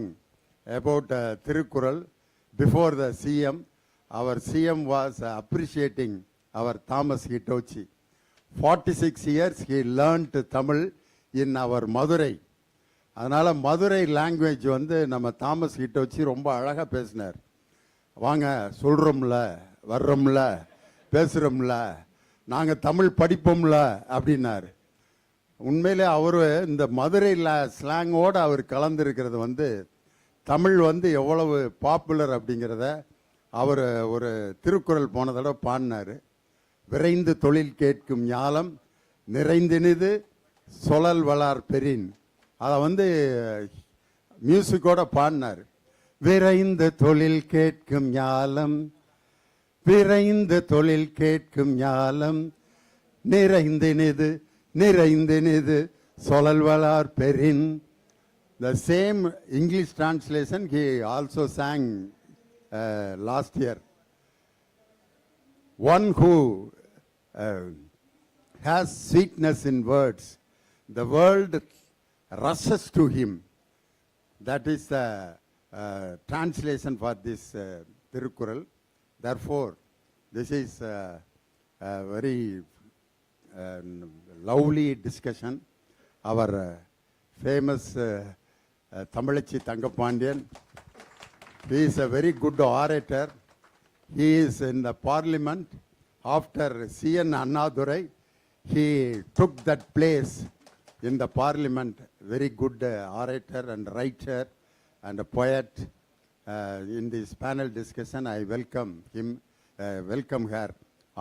about Tirukural before the CM. Our CM was appreciating our Thomas Hitochi. 46 years he learned Tamil in our Madurai. அதனால் Madurai language வந்து நம்ம Thomas ஹிட்டோச்சி ரொம்ப அழகாக பேசினார். வாங்க சொல்கிறோம்ல, வர்றோம்ல, பேசுகிறோம்ல, நாங்கள் தமிழ் படிப்போம்ல அப்படின்னார். உண்மையிலே அவர் இந்த மதுரை ஸ்லாங்கோடு அவர் கலந்துருக்கிறது வந்து தமிழ் வந்து எவ்வளவு பாப்புலர் அப்படிங்கிறத அவர் ஒரு திருக்குறள் போன தடவை பாடினார். விரைந்து தொழில் கேட்கும் ஞாலம் நிறைந்தினிது சொலல் வளார் பெரின். அதை வந்து மியூசிக்கோட பாடினார். விரைந்து தொழில் கேட்கும் ஞாலம், விரைந்து தொழில் கேட்கும் ஞாலம் நிறைந்தினிது நிறைந்தினிது சொலல் வளார் பெரின். The same English translation he also sang last year. One who has sweetness in words, the world rushes to him. That is the translation for this Tirukural. Therefore, this is a very lovely discussion. Our famous Tamalachi Tangapandian, he is a very good orator. He is in the parliament. After C.N. Annadurai, he took that place in the parliament. Very good orator and writer and a poet. In this panel discussion, I welcome him, welcome her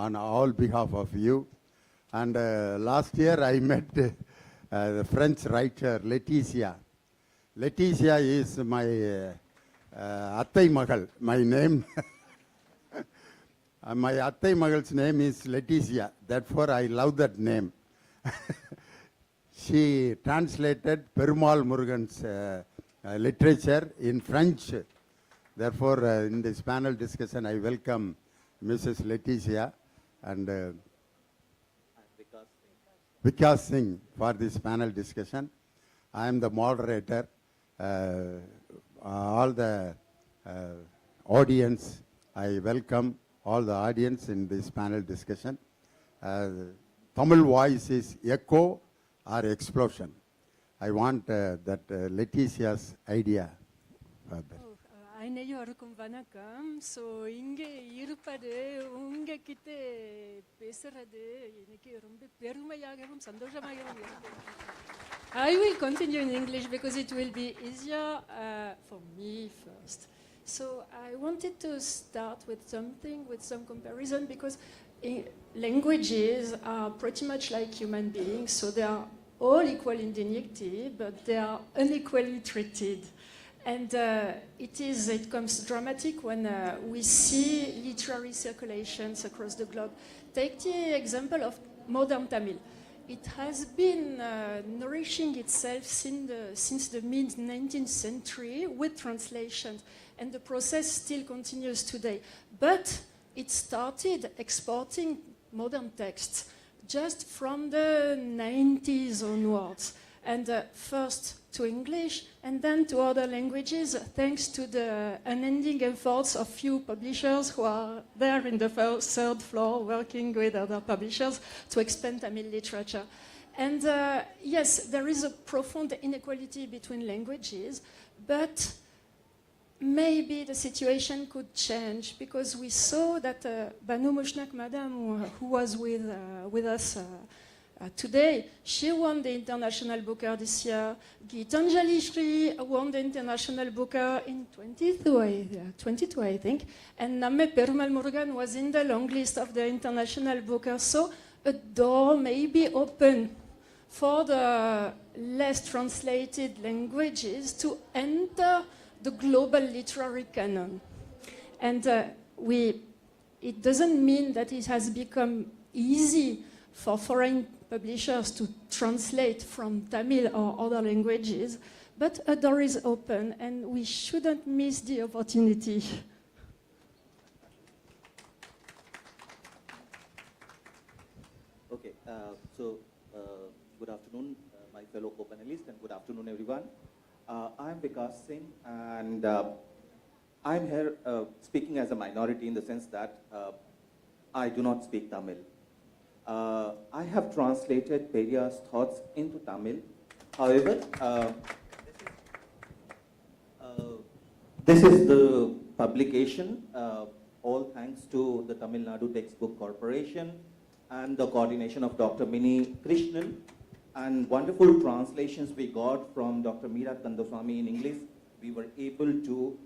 on all behalf of you. And last year I met the French writer Laetitia. Laetitia is my Attai Magal, my name. My Attai Magal's name is Laetitia. Therefore, I love that name. She translated Perumal Murugan's literature in French. Therefore, in this panel discussion, I welcome Mrs. Laetitia and Vikas Singh for this panel discussion. I am the moderator. All the audience, I welcome all the audience in this panel discussion. Tamil voice is echo or explosion. I want that Laetitia's idea further. அனைவருக்கும் வணக்கம். So இங்கே இருப்பது உங்ககிட்ட பேசுறது எனக்கு ரொம்ப பெருமையாகவும் சந்தோஷமாகவும் இருக்கு. I will continue in English because it will be easier for me first. So I wanted to start with something, with some comparison, because languages are pretty much like human beings, so they are all equal in dignity, but they are unequally treated. And it comes dramatic when we see literary circulations across the globe. Take the example of modern Tamil. It has been nourishing itself since the mid-19th century with translations, and the process still continues today. But it started exporting modern texts just from the 90s onwards, and first to English and then to other languages, thanks to the unending efforts of few publishers who are there in the third floor working with other publishers to expand Tamil literature. And yes, there is a profound inequality between languages, but maybe the situation could change, because we saw that Banu Mushnak Madam, who was with us today, she won the International Booker this year. Gitanjali Shri won the International Booker in 22, I think. And Namme Perumal Murugan was in the long list of the International Booker. So a door may be open for the less translated languages to enter the global literary canon. And it doesn't mean that it has become easy for foreign publishers to translate from Tamil or other languages, but a door is open and we shouldn't miss the opportunity. Okay, good afternoon, my fellow co-panelists, and good afternoon, everyone. I'm Vikas Singh, and I'm here speaking as a minority in the sense that I do not speak Tamil. I have translated Periya's thoughts into Tamil. However, this is the publication, all thanks to the Tamil Nadu Textbook Corporation and the coordination of Dr. Mini Krishnan, and wonderful translations we got from Dr. Meera Kandaswamy in English. We were able to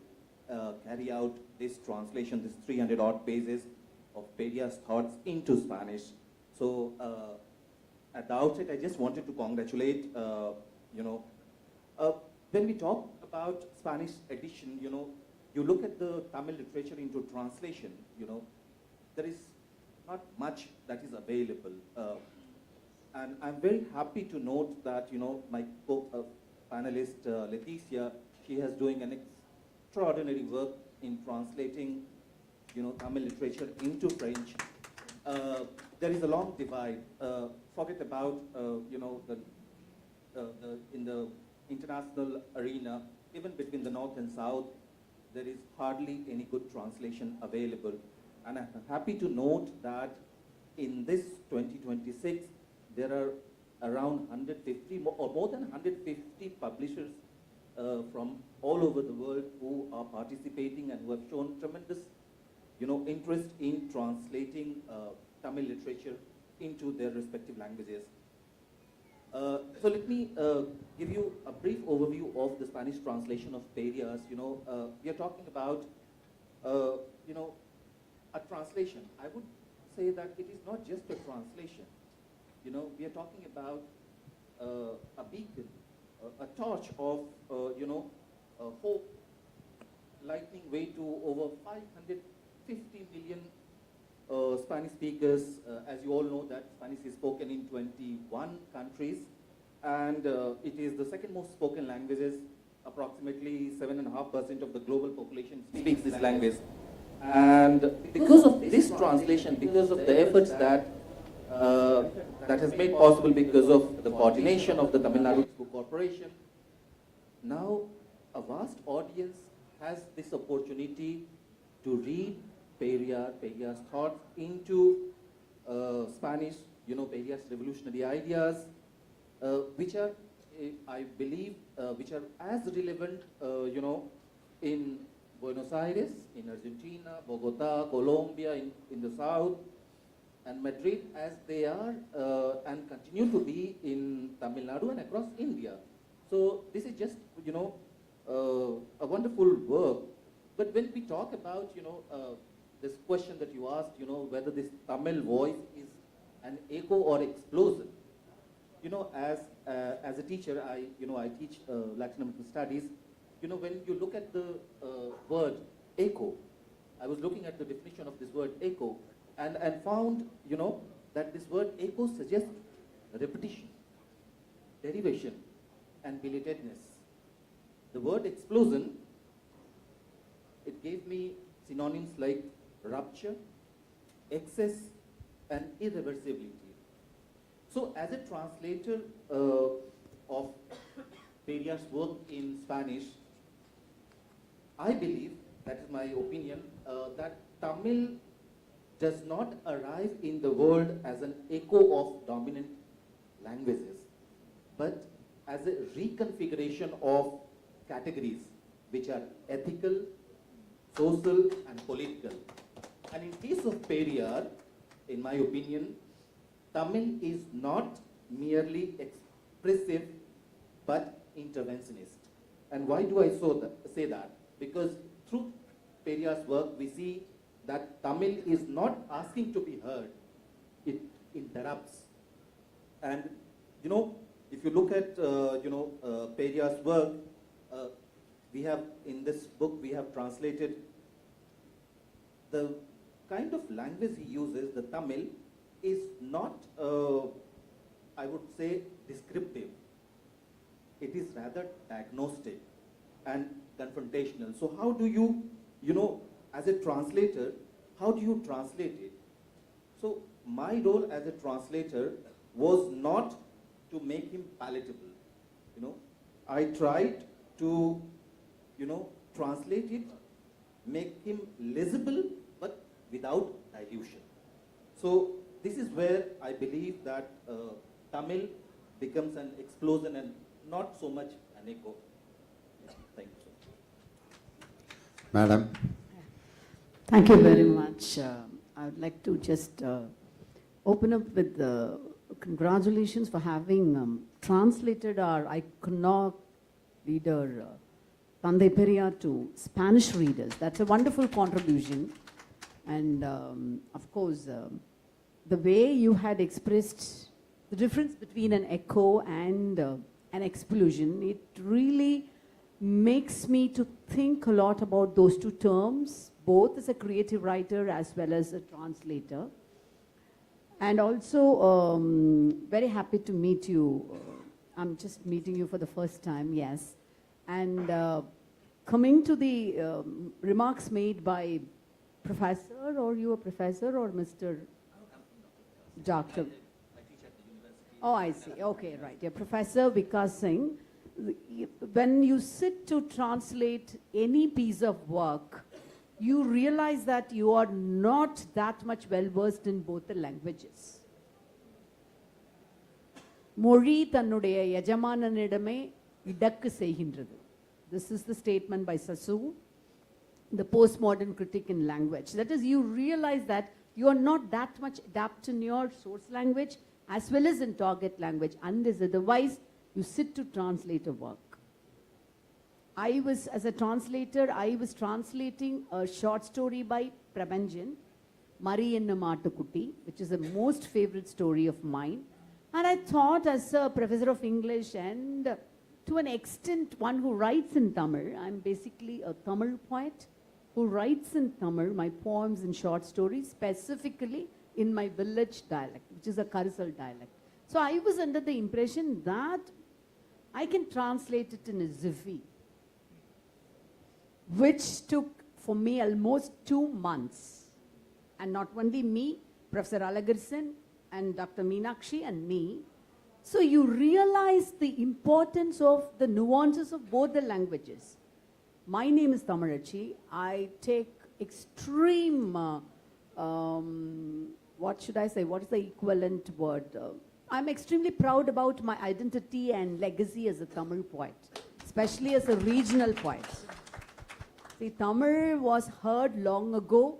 carry out this translation, this 300 odd pages of Periya's thoughts into Spanish. So at the outset, I just wanted to congratulate, when we talk about Spanish edition, you look at the Tamil literature into translation, there is not much that is available. And I'm very happy to note that, my co-panelist, Leticia, she is doing an extraordinary work in translating, Tamil literature into French. There is a long divide. Forget about, in the international arena, even between the North and South, there is hardly any good translation available. And I'm happy to note that in this 2026, there are around 150 or more than 150 publishers from all over the world who are participating and who have shown tremendous, interest in translating Tamil literature into their respective languages. So let me give you a brief overview of the Spanish translation of Periya's. We are talking about, a translation. I would say that it is not just a translation. We are talking about a beacon, a torch of, hope, lightning way to over 550 million Spanish speakers. As you all know, that Spanish is spoken in 21 countries, and it is the second most spoken languages. Approximately 7.5% of the global population speaks this language. And because of this translation, because of the efforts that that has made possible because of the coordination of the Tamil Nadu Book Corporation, now a vast audience has this opportunity to read Periya's thoughts into Spanish, Periya's revolutionary ideas, which are, I believe, which are as relevant, in Buenos Aires, in Argentina, Bogota, Colombia, in the south, and Madrid, as they are and continue to be in Tamil Nadu and across India. So this is just, a wonderful work. But when we talk about, this question that you asked, whether this Tamil voice is an echo or explosion, as a teacher, I teach Latin American studies. When you look at the word echo, I was looking at the definition of this word echo, and found, that this word echo suggests repetition, derivation, and belatedness. The word explosion, it gave me synonyms like rupture, excess, and irreversibility. So as a translator of Periya's work in Spanish, I believe, that is my opinion, that Tamil does not arrive in the world as an echo of dominant languages, but as a reconfiguration of categories which are ethical, social, and political. And in case of Periyar, in my opinion, Tamil is not merely expressive, but interventionist. And why do I say that? Because through Periyar's work, we see that Tamil is not asking to be heard. It interrupts. And you know, if you look at, Periya's work, we have, in this book, we have translated the kind of language he uses, the Tamil, is not, I would say, descriptive. It is rather diagnostic and confrontational. So how do you, as a translator, how do you translate it? So my role as a translator was not to make him palatable. I tried to, translate it, make him legible, but without dilution. So this is where I believe that Tamil becomes an explosion and not so much an echo. Yeah, thank you. Madam. Thank you very much. I would like to just open up with congratulations for having translated our iconic leader, Tandai Periyar, to Spanish readers. That's a wonderful contribution. And of course, the way you had expressed the difference between an echo and an explosion, it really makes me to think a lot about those two terms, both as a creative writer as well as a translator. And also, very happy to meet you. I'm just meeting you for the first time, yes. And coming to the remarks made by Professor, or you a professor, or Mr. Doctor? Oh, I see. Okay, right. Yeah, Professor Vikas Singh. When you sit to translate any piece of work, you realize that you are not that much well versed in both the languages. Mori tannudaya yajamananidame idakku seihindrathu. This is the statement by Sasu, the postmodern critic in language. That is, you realize that you are not that much adept in your source language as well as in target language, unless otherwise you sit to translate a work. As a translator, I was translating a short story by Prabhanjan, Mari Enna Maatukutti, which is a most favorite story of mine. And I thought, as a professor of English and to an extent one who writes in Tamil, I'm basically a Tamil poet who writes in Tamil my poems and short stories, specifically in my village dialect, which is a Karisal dialect. So I was under the impression that I can translate it in a Ziffy, which took for me almost 2 months. And not only me, Professor Alagarsan and Dr. Meenakshi and me. So you realize the importance of the nuances of both the languages. My name is Tamarachi. I take extreme, what should I say, what is the equivalent word? I'm extremely proud about my identity and legacy as a Tamil poet, especially as a regional poet. See, Tamil was heard long ago,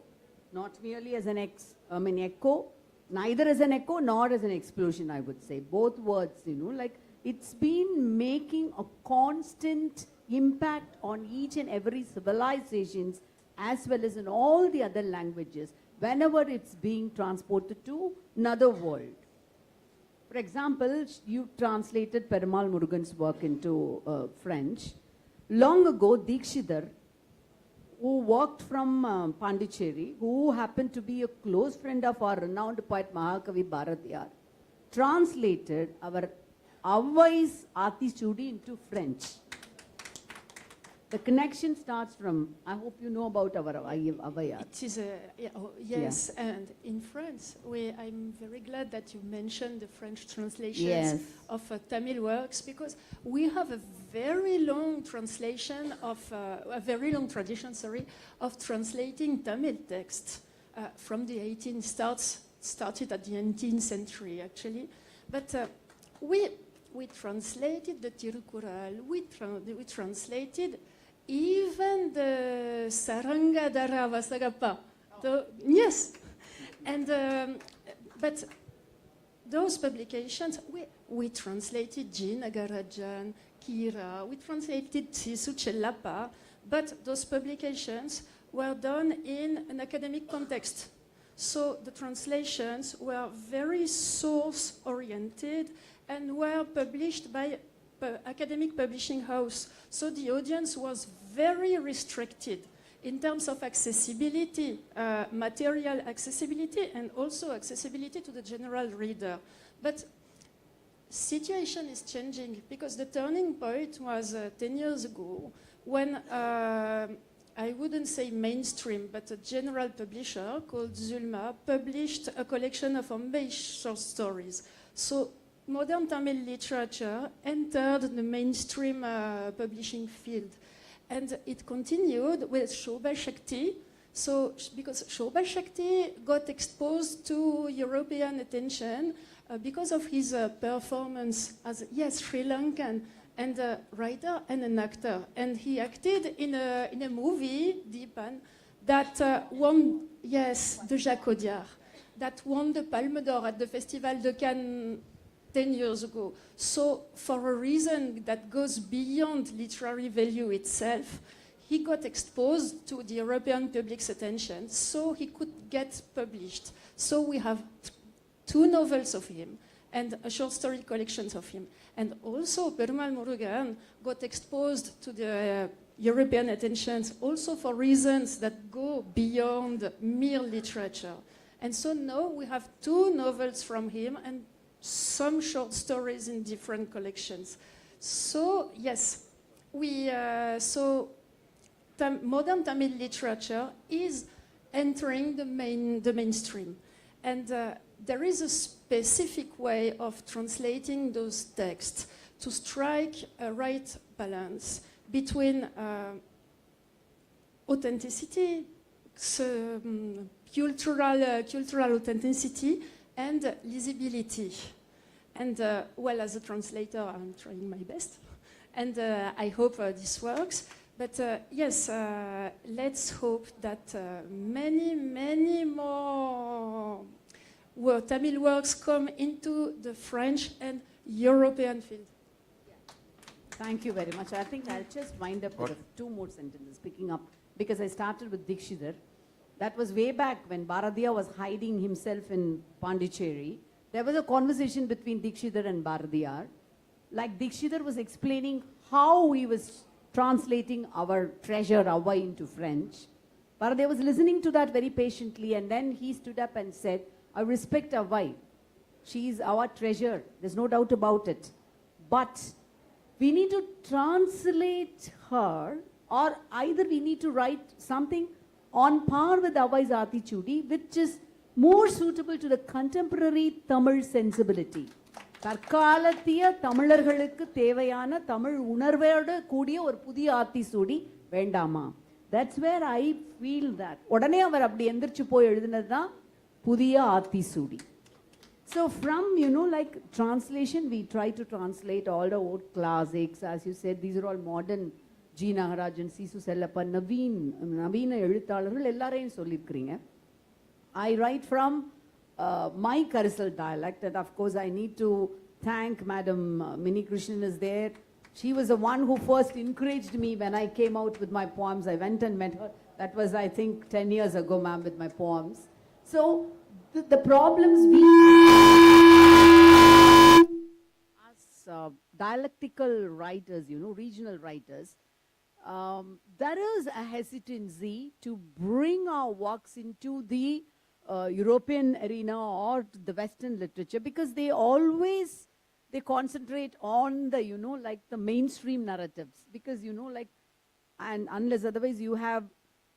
not merely as an echo, neither as an echo nor as an explosion, I would say. Both words, like it's been making a constant impact on each and every civilizations as well as in all the other languages whenever it's being transported to another world. For example, you translated Perumal Murugan's work into French. Long ago, Dikshidhar, who worked from Pondicherry, who happened to be a close friend of our renowned poet Mahakavi Bharatiyar, translated our Avvai's Aatishudi into French. The connection starts from, I hope you know about our Avvai. It is yes, yeah. And in France, I'm very glad that you mentioned the French translations of Tamil works, because we have a very long translation of, a very long tradition, of translating Tamil texts from the 18th, started at the 19th century actually. But we translated the Tirukural, we translated even the Sarangadara Vasagappa. Yes. And, but those publications, we translated Jean Agarajan, Kira, we translated Sisu Chellappa, but those publications were done in an academic context. So the translations were very source-oriented and were published by academic publishing house. So the audience was very restricted in terms of accessibility, material accessibility, and also accessibility to the general reader. But situation is changing, because the turning point was 10 years ago when I wouldn't say mainstream, but a general publisher called Zulma published a collection of Ambesh short stories. So modern Tamil literature entered the mainstream publishing field. And it continued with Shobha Shakti. So, because Shobha Shakti got exposed to European attention because of his performance as, yes, Sri Lankan, and a writer and an actor. And he acted in a movie, Deepan, that won, yes, de Jacques Audiard, that won the Palme d'Or at the Festival de Cannes 10 years ago. So for a reason that goes beyond literary value itself, he got exposed to the European public's attention, so he could get published. So we have 2 novels of him and a short story collections of him. And also Perumal Murugan got exposed to the European attentions also for reasons that go beyond mere literature. And so now we have 2 novels from him and some short stories in different collections. So yes, modern Tamil literature is entering the mainstream. And there is a specific way of translating those texts to strike a right balance between authenticity, cultural authenticity, and legibility. And well, as a translator, I'm trying my best. And I hope this works. But yes, let's hope that many more Tamil works come into the French and European field. Thank you very much. I think I'll just wind up with 2 more sentences, picking up, because I started with Dikshidhar. That was way back when Bharatiya was hiding himself in Pondicherry. There was a conversation between Dikshidhar and Bharatiya. Like Dikshidhar was explaining how he was translating our treasure Avai into French. Bharatiya was listening to that very patiently, and then he stood up and said, I respect Avai. She is our treasure. There's no doubt about it. But we need to translate her, or either we need to write something on par with Avai's Aatichudi, which is more suitable to the contemporary Tamil sensibility. தற்காலத்திய தமிழர்களுக்கு தேவையான தமிழ் உணர்வோடு கூடிய ஒரு புதிய ஆத்திசூடி வேண்டாமா? That's where I feel that. உடனே அவர் அப்படி எந்திரிச்சு போய் எழுதினது தான் புதிய Aathichoodi. So from, like translation, we try to translate all the old classics. As you said, these are all modern. G. Nagarajan, Sisu Sellappa, நவீன எழுத்தாளர்கள் எல்லாரையும் சொல்லியிருக்கிறீங்க. I write from my Karisal dialect, and of course I need to thank Madam Mini Krishnan is there. She was the one who first encouraged me when I came out with my poems. I went and met her. That was, I think, 10 years ago, ma'am, with my poems. So the problems we as dialectical writers, regional writers, there is a hesitancy to bring our works into the European arena or the Western literature, because they concentrate on the, like the mainstream narratives, because, and unless otherwise you have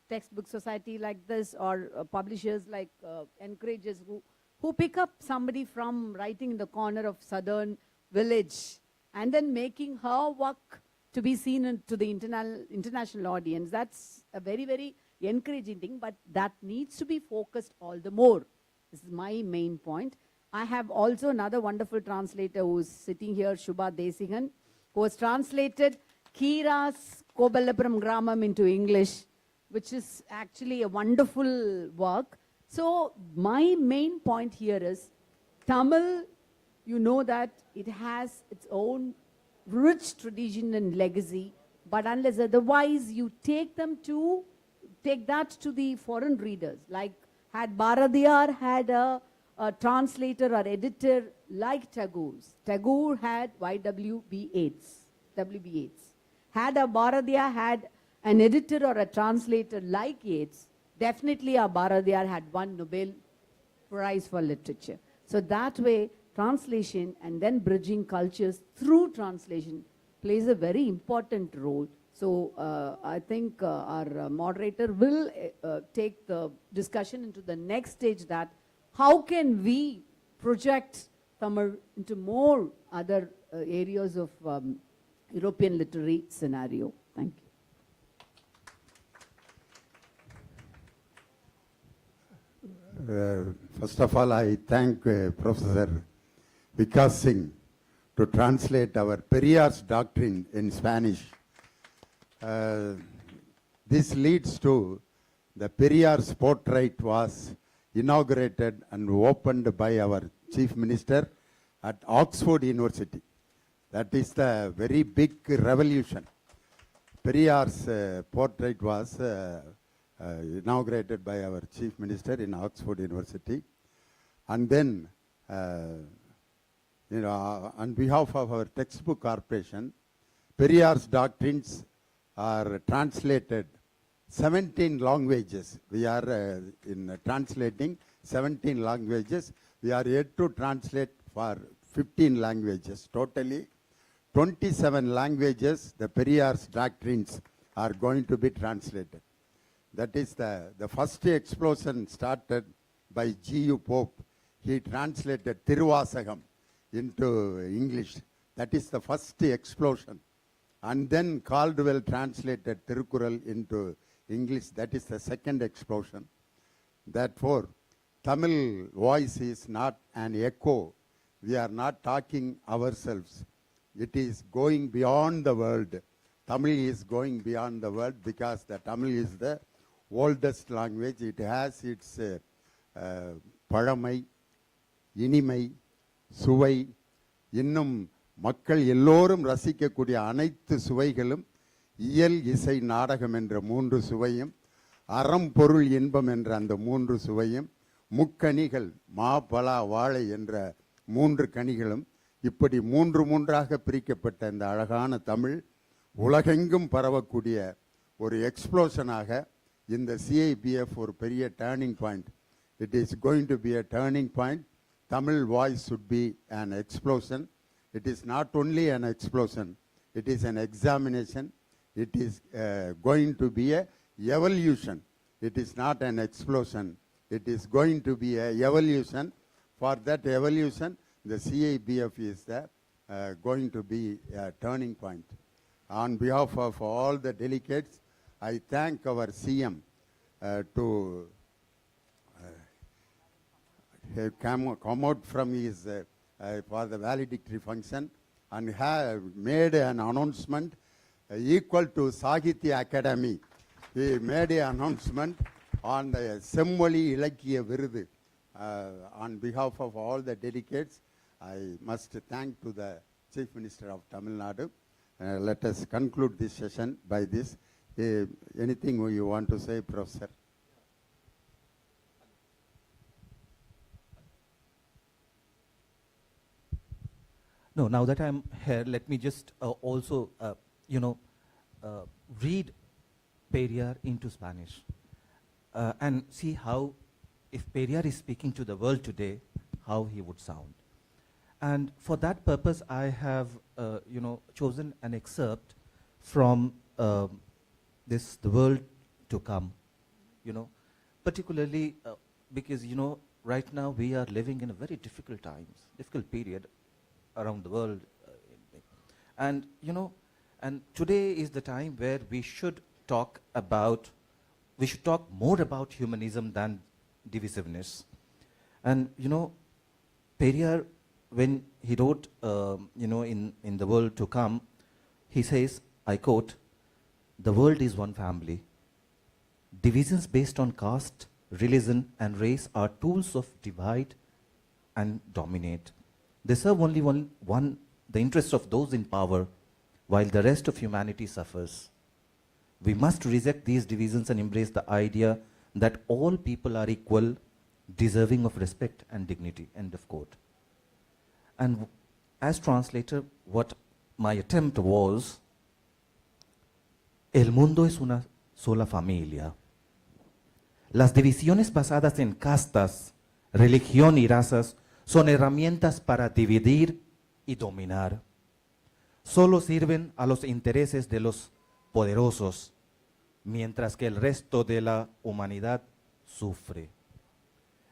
textbook society like this, or publishers like encourages who pick up somebody from writing in the corner of southern village and then making her work to be seen to the international audience. That's a very, very encouraging thing, but that needs to be focused all the more. This is my main point. I have also another wonderful translator who's sitting here, Shubha Desigan, who has translated Kira's Kobalapuram Gramam into English, which is actually a wonderful work. So my main point here is Tamil, that it has its own rich tradition and legacy, but unless otherwise you take that to the foreign readers. Like had Bharadiyar had a translator or editor like Tagore's. Tagore had WB Yeats. Had a Bharadiyar had an editor or a translator like Yeats, definitely a Bharadiyar had won Nobel Prize for Literature. So that way, translation and then bridging cultures through translation plays a very important role. So I think our moderator will take the discussion into the next stage, that how can we project Tamil into more other areas of European literary scenario. Thank you. First of all, I thank Professor Vikas Singh to translate our Periyar's doctrine in Spanish. This leads to the Periyar's portrait was inaugurated and opened by our Chief Minister at Oxford University. That is the very big revolution. Periyar's portrait was inaugurated by our Chief Minister in Oxford University. And then, on behalf of our textbook corporation, Periyar's doctrines are translated 17 languages. We are translating 17 languages. We are yet to translate for 15 languages. Totally 27 languages, the Periyar's doctrines are going to be translated. That is the first explosion started by G.U. Pope. He translated Tiruvasagam into English. That is the first explosion. And then Caldwell translated Tirukural into English. That is the second explosion. Therefore, Tamil voice is not an echo. We are not talking ourselves. It is going beyond the world. Tamil is going beyond the world because the Tamil is the oldest language. It has its பழமை, இனிமை, சுவை, இன்னும் மக்கள் எல்லோரும் ரசிக்கக்கூடிய அனைத்து சுவைகளும் இயல், இசை, நாடகம் என்ற 3 சுவையும், அறம், பொருள், இன்பம் என்ற அந்த 3 சுவையும், முக்கனிகள் மா, பலா, வாழை என்ற 3 கனிகளும், இப்படி 3 பிரிக்கப்பட்ட இந்த அழகான தமிழ் உலகெங்கும் பரவக்கூடிய ஒரு எக்ஸ்ப்ளோஷனாக இந்த CIBF ஒரு பெரிய turning point. It is going to be a turning point. Tamil voice should be an explosion. It is not only an explosion, it is an examination. It is going to be a evolution. It is not an explosion. It is going to be a evolution. For that evolution, the CIBF is going to be a turning point. On behalf of all the delegates, I thank our CM to come out from his for the valedictory function and have made an announcement equal to Sahitya Academy. He made an announcement on the Semmoli Ilakkiya Virudu. On behalf of all the delegates, I must thank to the Chief Minister of Tamil Nadu. Let us conclude this session by this. Anything you want to say, Professor? No, now that I'm here, let me just also, read Periyar into Spanish and see how, if Periyar is speaking to the world today, how he would sound. And for that purpose, I have, chosen an excerpt from this, The World to Come, particularly because, right now we are living in a very difficult period around the world. And, and today is the time where we should talk more about humanism than divisiveness. And, Periyar, when he wrote, in The World to Come, he says, I quote, "The world is one family. Divisions based on caste, religion, and race are tools of divide and dominate. They serve only the interests of those in power, while the rest of humanity suffers. We must reject these divisions and embrace the idea that all people are equal, deserving of respect and dignity." End of quote. And as translator, what my attempt was, el mundo es una sola familia. Las divisiones basadas en castas, religión y razas son herramientas para dividir y dominar. Solo sirven a los intereses de los poderosos, mientras que el resto de la humanidad sufre.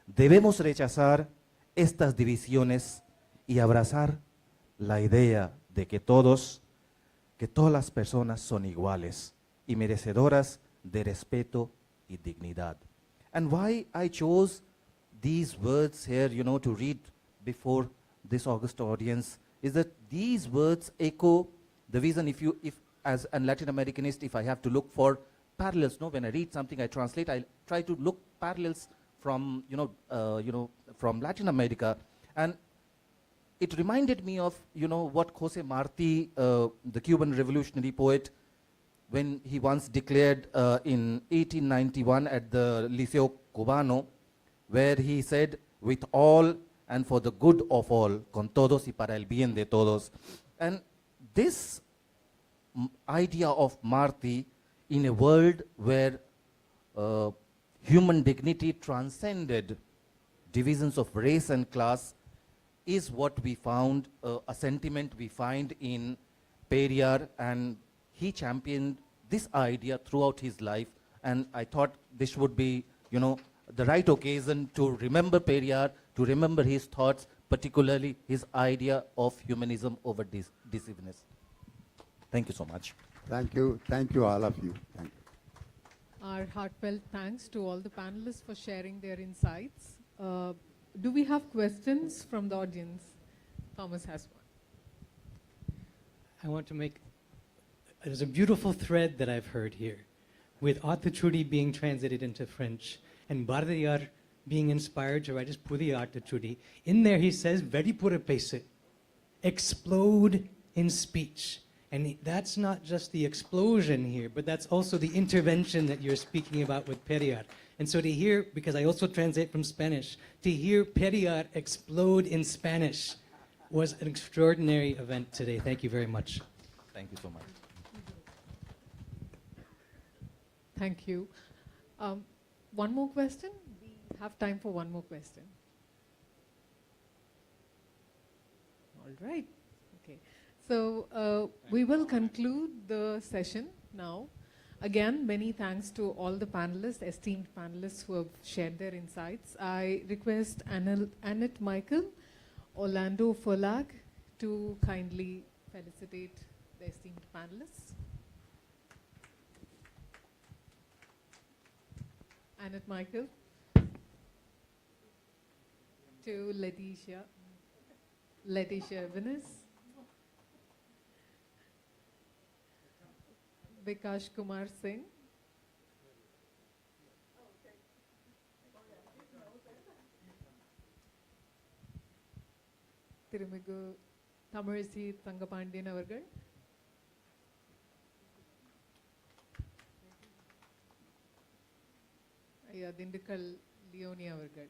Debemos rechazar estas divisiones y abrazar la idea de que todas las personas son iguales y merecedoras de respeto y dignidad. And why I chose these words here, to read before this august audience is that these words echo the vision. If as a Latin Americanist, if I have to look for parallels, when I read something, I translate, I try to look parallels from, from Latin America. And it reminded me of, what Jose Marti, the Cuban revolutionary poet, when he once declared in 1891 at the Liceo Cubano, where he said, with all and for the good of all, con todos y para el bien de todos. And this idea of Marti in a world where human dignity transcended divisions of race and class is what we found, a sentiment we find in Periyar, and he championed this idea throughout his life, and I thought this would be, the right occasion to remember Periyar, to remember his thoughts, particularly his idea of humanism over divisiveness. Thank you so much. Thank you all of you. Thank you. Our heartfelt thanks to all the panelists for sharing their insights. Do we have questions from the audience? Thomas has one. I want to make, there's a beautiful thread that I've heard here, with Aatachudi being translated into French, and Bharadiyar being inspired to write his Pudi Aatachudi. In there he says, Vedipura Pese, explode in speech. And that's not just the explosion here, but that's also the intervention that you're speaking about with Periyar. And so to hear, because I also translate from Spanish, to hear Periyar explode in Spanish was an extraordinary event today. Thank you very much. Thank you so much. Thank you. One more question? We have time for one more question. All right. Okay. So we will conclude the session now. Again, many thanks to all the panelists, esteemed panelists who have shared their insights. I request Annette Michael, Orlando Furlag to kindly felicitate the esteemed panelists. Annette Michael. To Letitia Venice. Vikash Kumar Singh. Tirumigu Thamizhi Thangapandiyan avargal. Ayya Dindikkal Leoni avargal.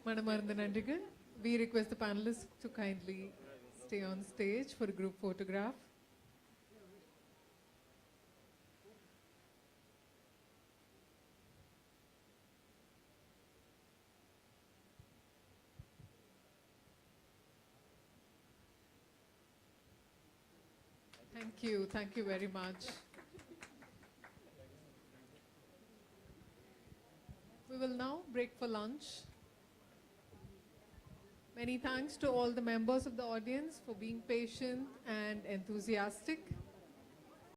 Manamarandha Nandigal. We request the panelists to kindly stay on stage for a group photograph. Thank you very much. We will now break for lunch. Many thanks to all the members of the audience for being patient and enthusiastic.